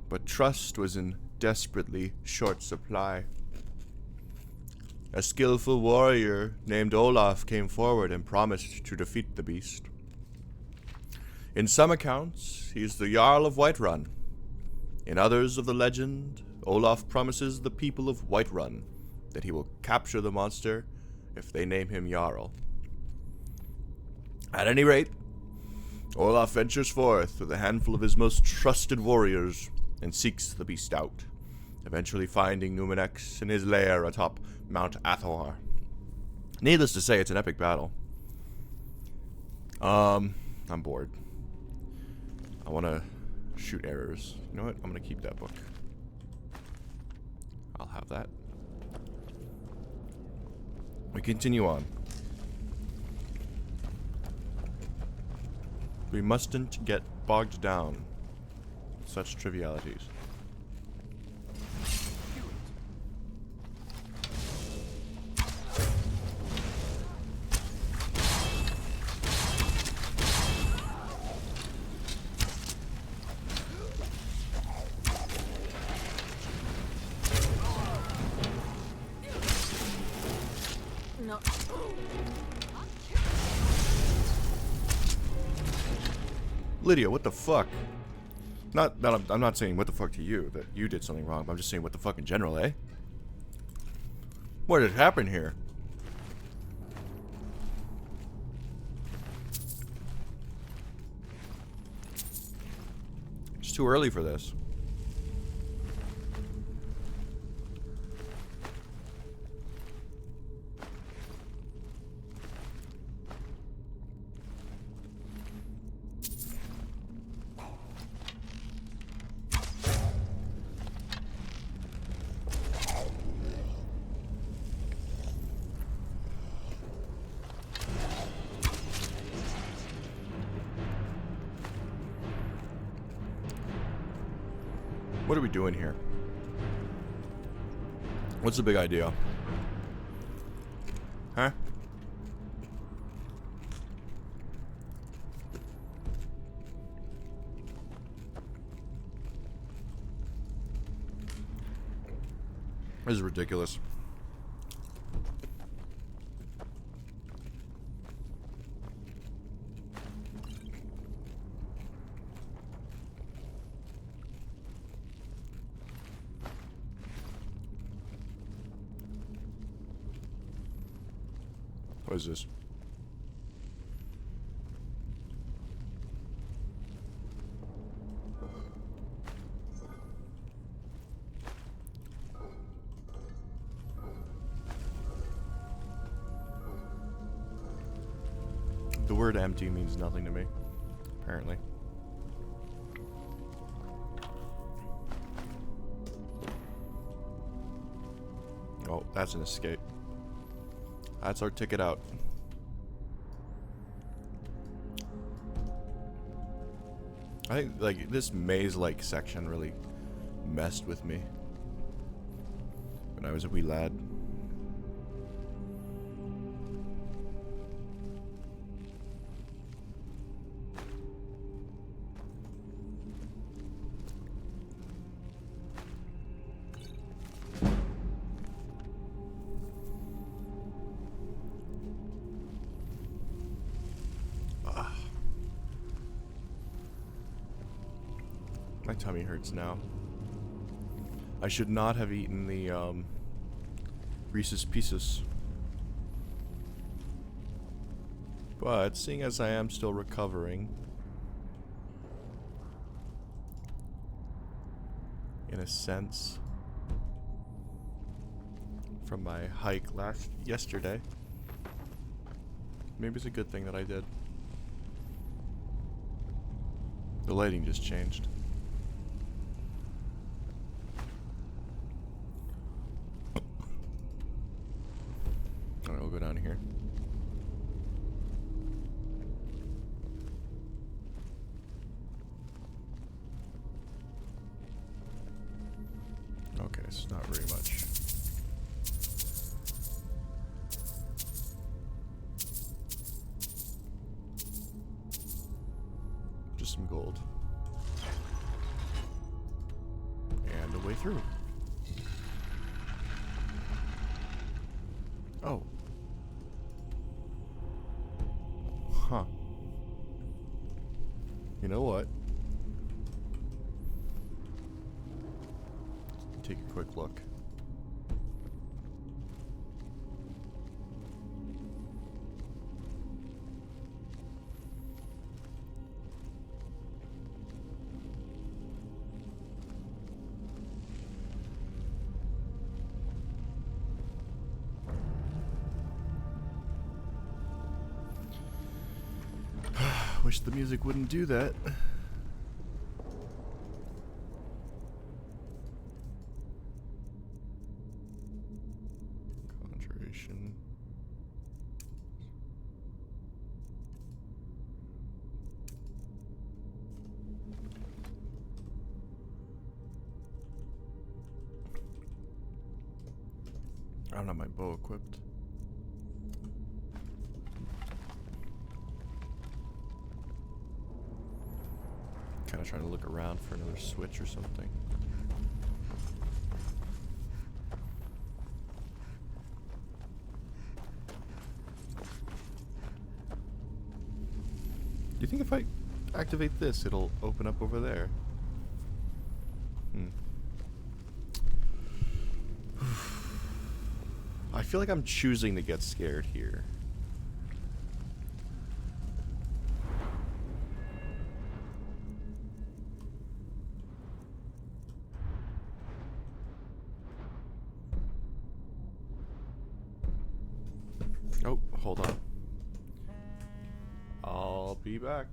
but trust was in desperately short supply. A skillful warrior named Olaf came forward and promised to defeat the beast. In some accounts, he is the Jarl of Whiterun. In others of the legend, Olaf promises the people of Whiterun that he will capture the monster if they name him Jarl. At any rate, Olaf ventures forth with a handful of his most trusted warriors and seeks the beast out, eventually finding Numinex in his lair atop Mount Athor. Needless to say, it's an epic battle. I'm bored. I want to shoot arrows. You know what? I'm going to keep that book. I'll have that. We continue on. We mustn't get bogged down in such trivialities. No. Lydia, what the fuck? Not that I'm not saying what the fuck to you, that you did something wrong, but I'm just saying what the fuck in general, eh? What has happened here? It's too early for this. What are we doing here? What's the big idea? Huh? This is ridiculous. What is this? The word empty means nothing to me, apparently. Oh, that's an escape. That's our ticket out. I think, like, this maze-like section really messed with me when I was a wee lad. My tummy hurts now. I should not have eaten the Reese's Pieces. But seeing as I am still recovering, in a sense, from my hike yesterday, maybe it's a good thing that I did. The lighting just changed. Alright, we'll go down here. Okay, it's not very much. Just some gold. And a way through. Oh. Huh. You know what? Take a quick look. Wish the music wouldn't do that. Conjuration. I don't have my bow equipped. Kind of trying to look around for another switch or something. Do you think if I activate this, it'll open up over there? I feel like I'm choosing to get scared here. Oh, hold on. I'll be back.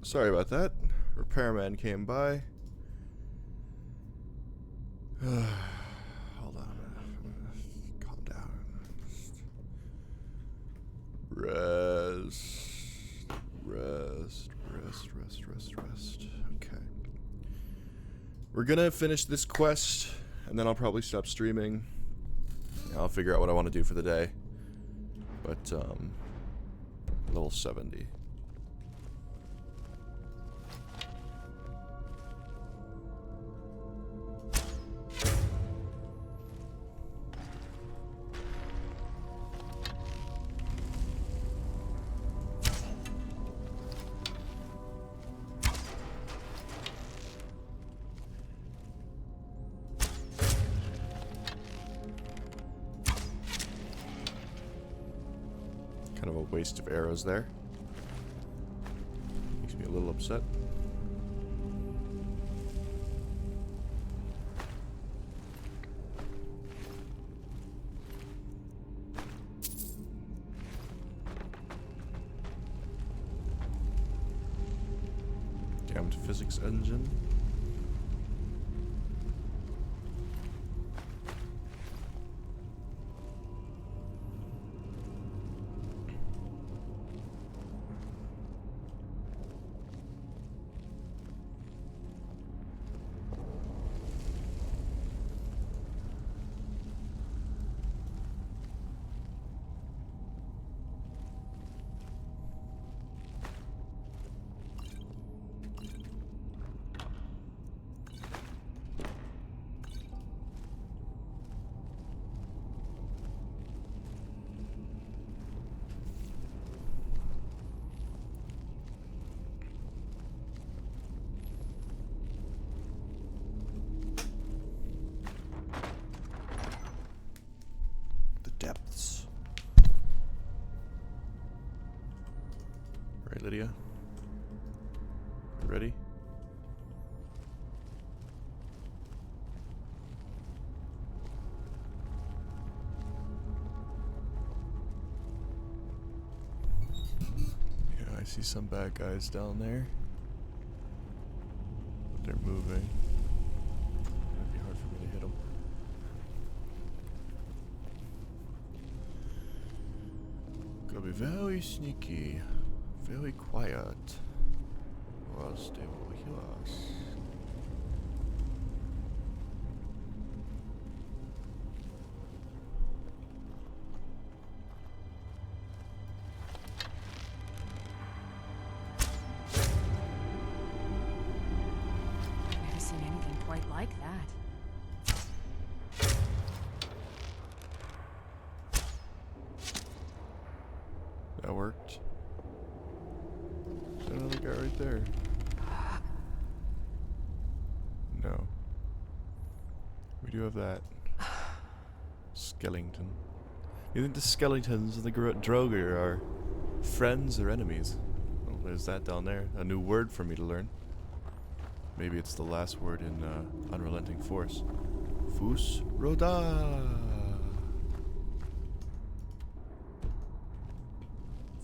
Sorry about that. Repairman came by. Hold on a minute. Calm down. Rest. Okay. We're gonna finish this quest, and then I'll probably stop streaming. I'll figure out what I want to do for the day. But, level 70. Kind of a waste of arrows there. Makes me a little upset. Damned physics engine. Depths. Right, Lydia? You ready? Yeah, I see some bad guys down there. But they're moving. It'd be hard for me to hit them. Gotta be very sneaky, very quiet, or else they will hear us. Never seen anything quite like that. That worked. There's another guy right there. No. We do have that. Skeleton. You think the skeletons and the Droger are friends or enemies? Well, there's that down there. A new word for me to learn. Maybe it's the last word in Unrelenting Force. Fus Roda.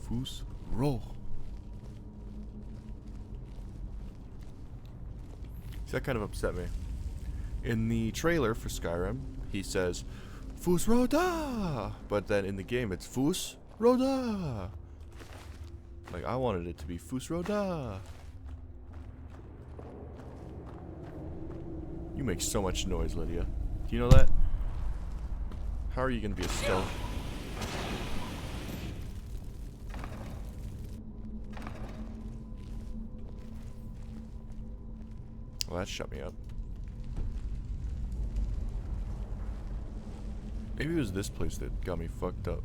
Fus Ro. See, that kind of upset me. In the trailer for Skyrim, he says, Fus Roda! But then in the game, it's Fus Roda! Like, I wanted it to be Fus Roda! You make so much noise, Lydia. Do you know that? How are you gonna be a stealth? Well, that shut me up. Maybe it was this place that got me fucked up.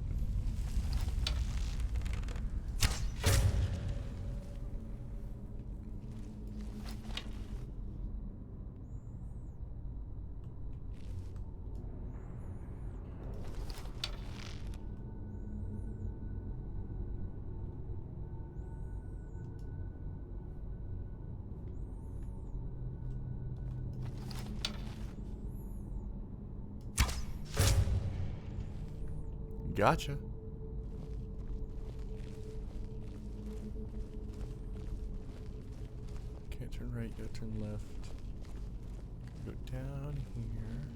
Gotcha. Turn right, gotta turn left. Go down here.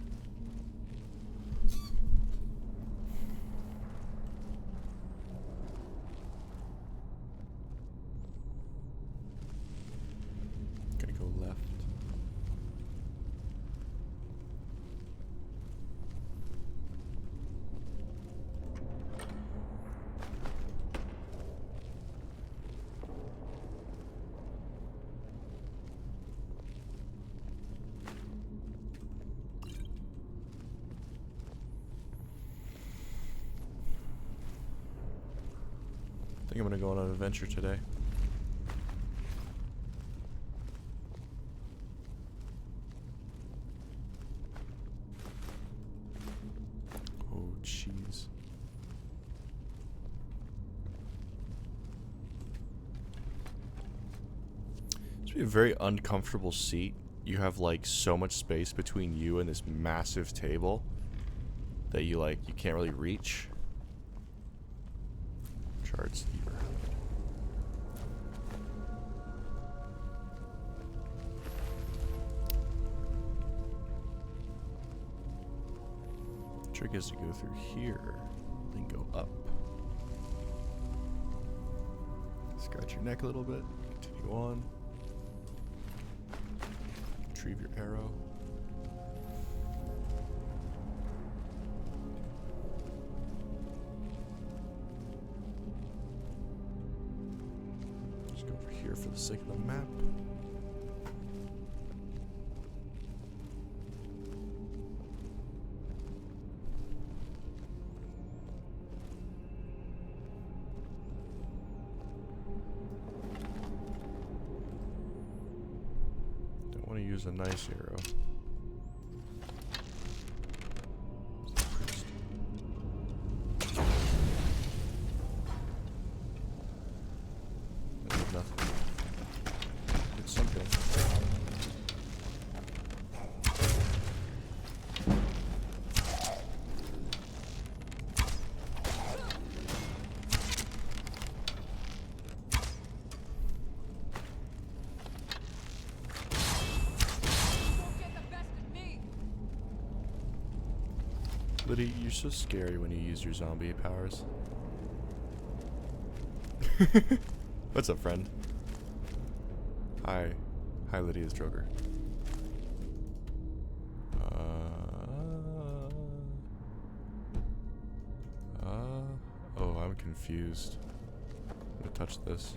Gotta go left. I think I'm gonna go on an adventure today. Oh, jeez. It's a very uncomfortable seat. You have like so much space between you and this massive table that you can't really reach. Charge steeper. Trick is to go through here, then go up. Scratch your neck a little bit, continue on. Retrieve your arrow. Just go over here for the sake of the map. Use a nice arrow. I did nothing. Did something. Liddy, you're so scary when you use your zombie powers. What's up, friend? Hi. Hi, Lydia's Joker. Oh, I'm confused. I'm gonna touch this.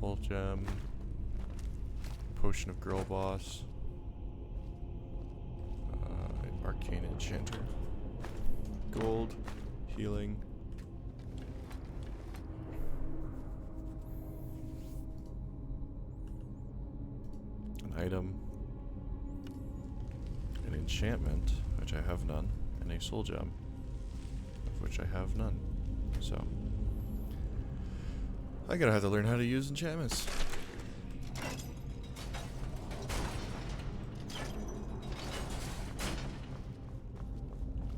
Soul gem, potion of girl boss, arcane enchanter, gold, healing, an item, an enchantment, which I have none, and a soul gem, of which I have none. So I'm gonna have to learn how to use enchantments.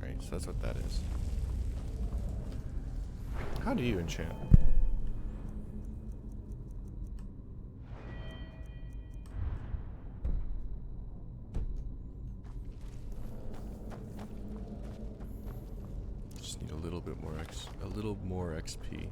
Right, so that's what that is. How do you enchant? Just need a little bit more XP.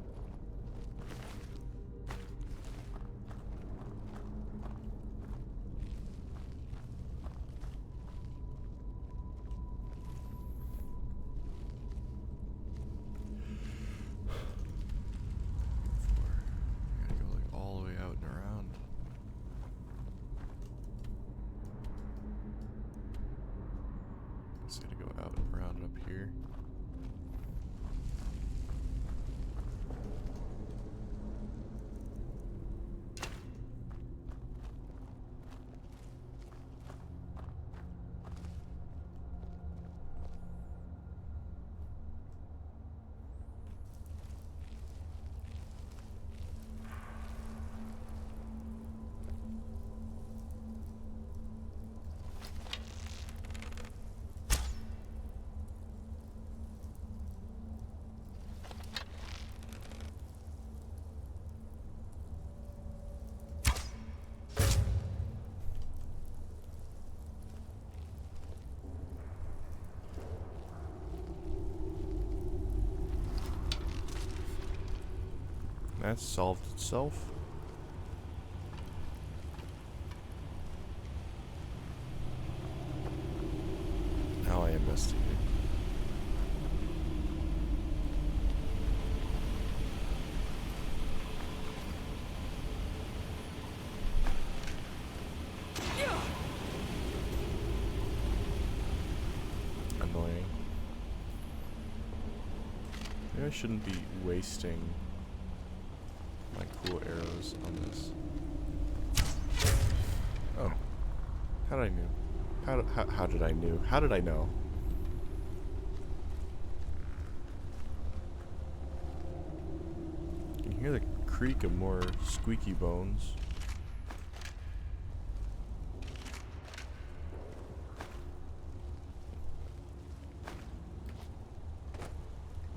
Just gotta go out and around up here. That solved itself. Now I investigate. Annoying. Maybe I shouldn't be wasting my cool arrows on this. Oh. How did I know? How did I know? How did I know? You can hear the creak of more squeaky bones.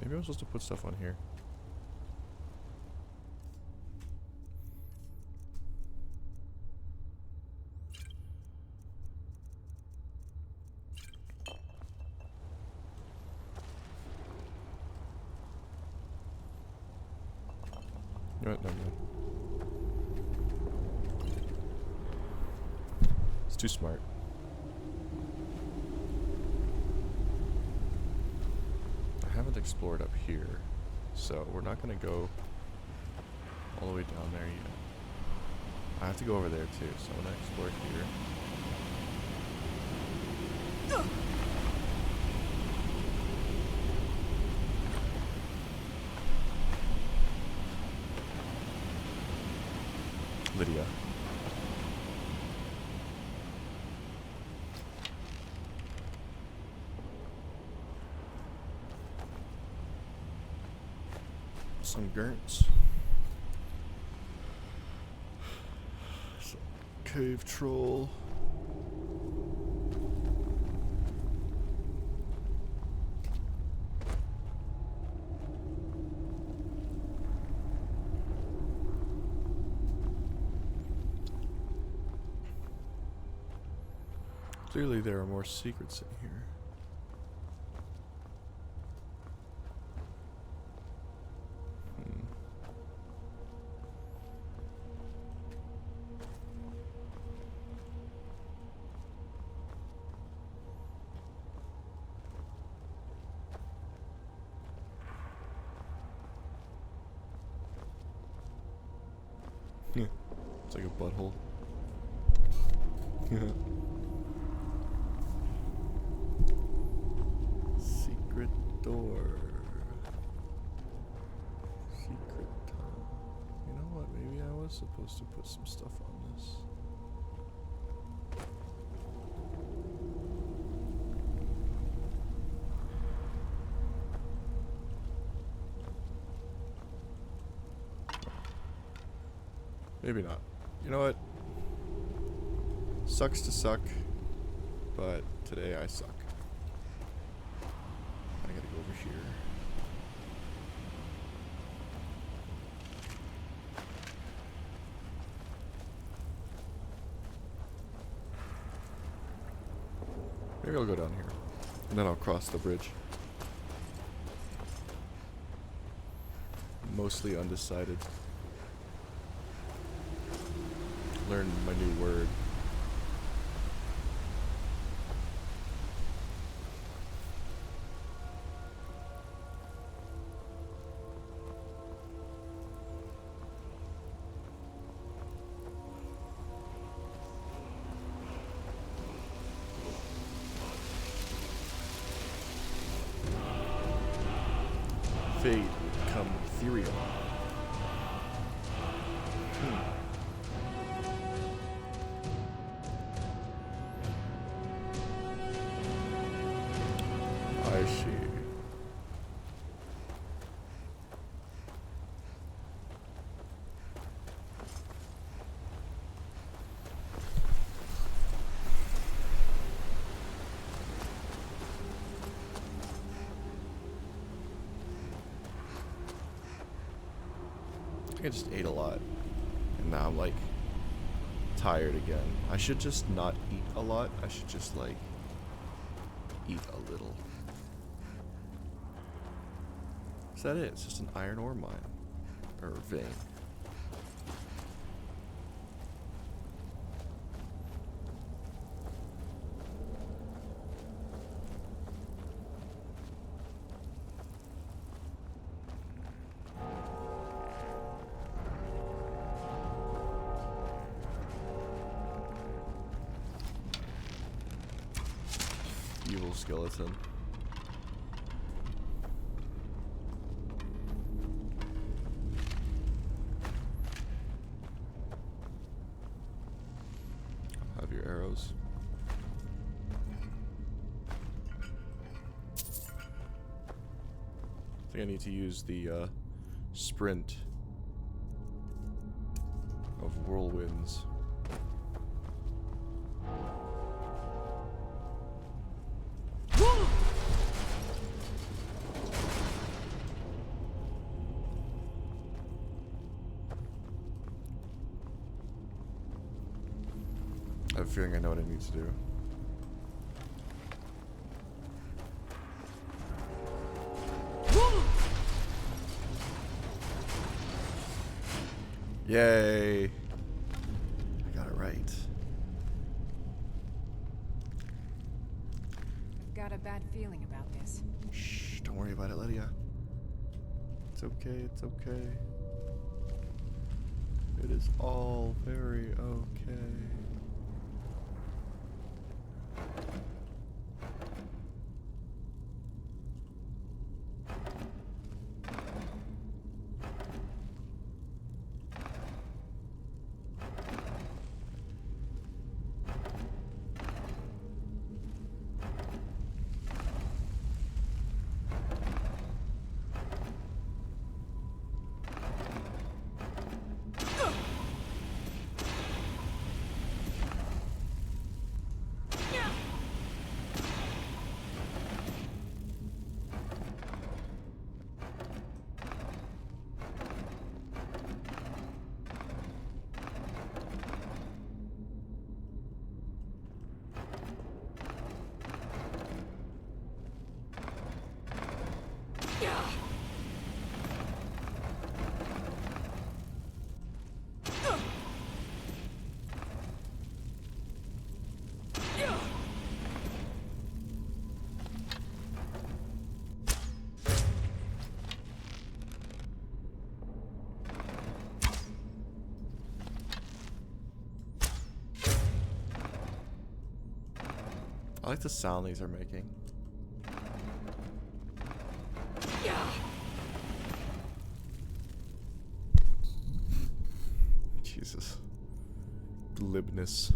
Maybe I'm supposed to put stuff on here. You know what? No. It's too smart. I haven't explored up here, so we're not gonna go all the way down there yet. I have to go over there too, so I'm gonna explore here. Lydia. Some gurts. Some cave troll. Clearly there are more secrets in here. Yeah, it's like a butthole. Secret door. Secret tunnel. You know what? Maybe I was supposed to put some stuff on this. Maybe not. You know what? Sucks to suck, but today I suck. I gotta go over here. Maybe I'll go down here, and then I'll cross the bridge. Mostly undecided. Learn my new word. Fade become ethereal. I see. I just ate a lot, and now I'm like tired again. I should just not eat a lot. I should just like eat a little. Is that it? It's just an iron ore mine. or vein. Evil skeleton. Have your arrows. I think I need to use the sprint of whirlwinds. I have a feeling I know what I need to do. Yay! I got it right. I've got a bad feeling about this. Shh, don't worry about it, Lydia. It's okay, it's okay. It is all very okay. I like the sound these are making. Jesus. Glibness.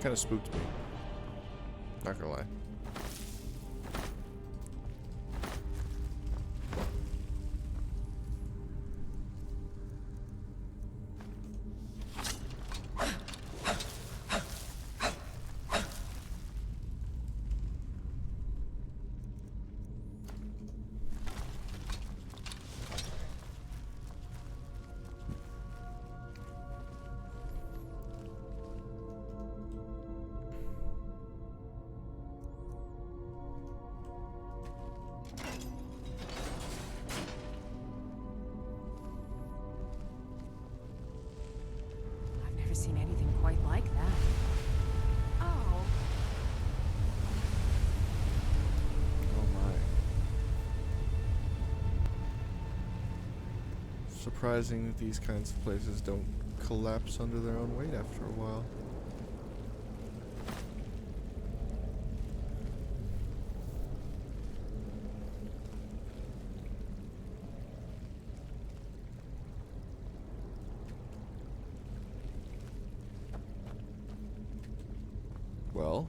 Kind of spooked me. Not gonna lie. I've never seen anything quite like that. Oh. Surprising that these kinds of places don't collapse under their own weight after a while. Well,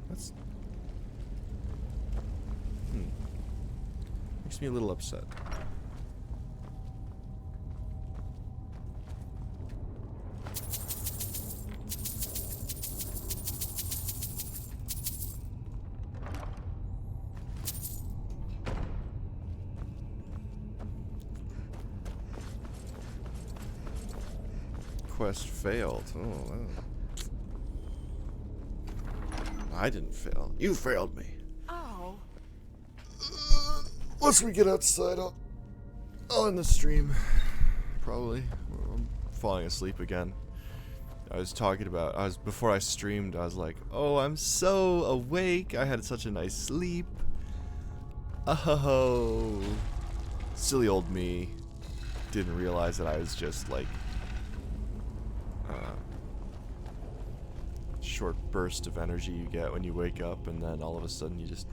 that's makes me a little upset. Quest failed. Oh, wow. I didn't fail. You failed me. Oh. Once we get outside, I'll end the stream. Probably. I'm falling asleep again. Before I streamed, I was like, oh, I'm so awake. I had such a nice sleep. Oh. Silly old me. Didn't realize that I was just like short burst of energy you get when you wake up, and then all of a sudden you just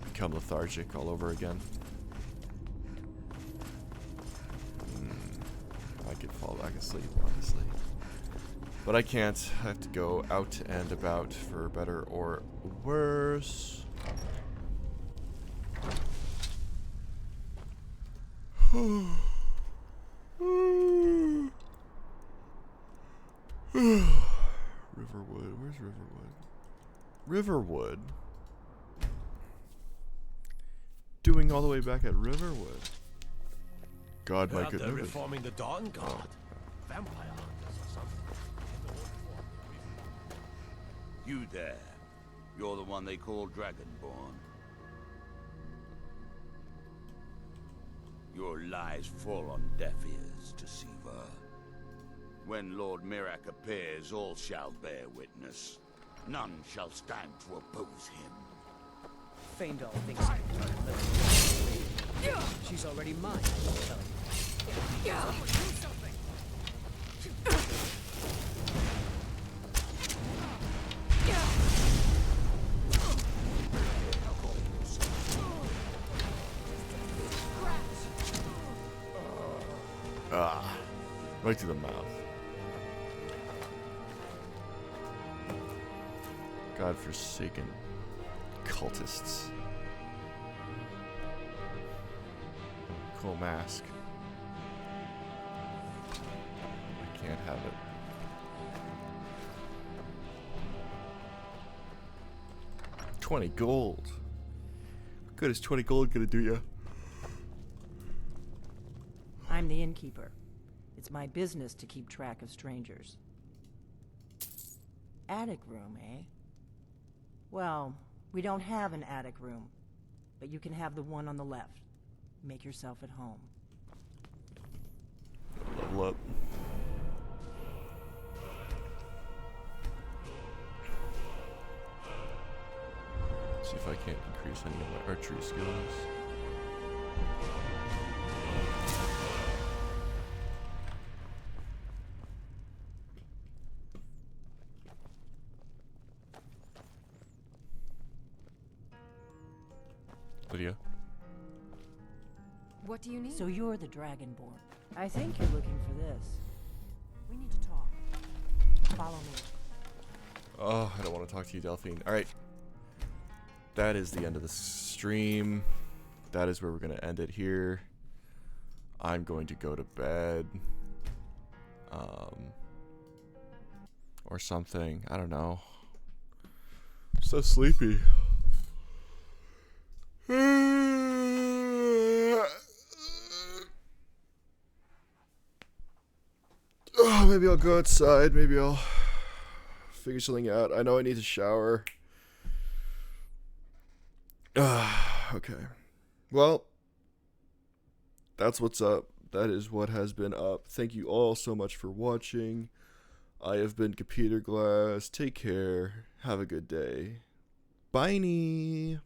become lethargic all over again. I could fall back asleep, honestly. But I can't. I have to go out and about for better or worse. Riverwood. Where's Riverwood? Riverwood? Doing all the way back at Riverwood. God, my goodness. Reforming the Dawn Guard. Vampire hunters or something. You there. You're the one they call Dragonborn. Your lies fall on deaf ears, Deceiver. When Lord Mirak appears, all shall bear witness. None shall stand to oppose him. Faendal thinks she's already mine, I'll tell you. Right to the mouth. God-forsaken cultists. Cool mask. I can't have it. $20 gold. What good is 20 gold gonna do ya? I'm the innkeeper. It's my business to keep track of strangers. Attic room, eh? Well, we don't have an attic room, but you can have the one on the left. Make yourself at home. Level up. See if I can't increase any of my archery skills. Lydia? What do you need? So you're the Dragonborn. I think you're looking for this. We need to talk. Follow me. Oh, I don't want to talk to you, Delphine. Alright. That is the end of the stream. That is where we're going to end it here. I'm going to go to bed. Or something. I don't know. I'm so sleepy. Oh, maybe I'll go outside. Maybe I'll figure something out. I know I need to shower. Okay. Well, that's what's up. that is what has been up. Thank you all so much for watching. I have been Computer Glass. Take care. Have a good day. Bye.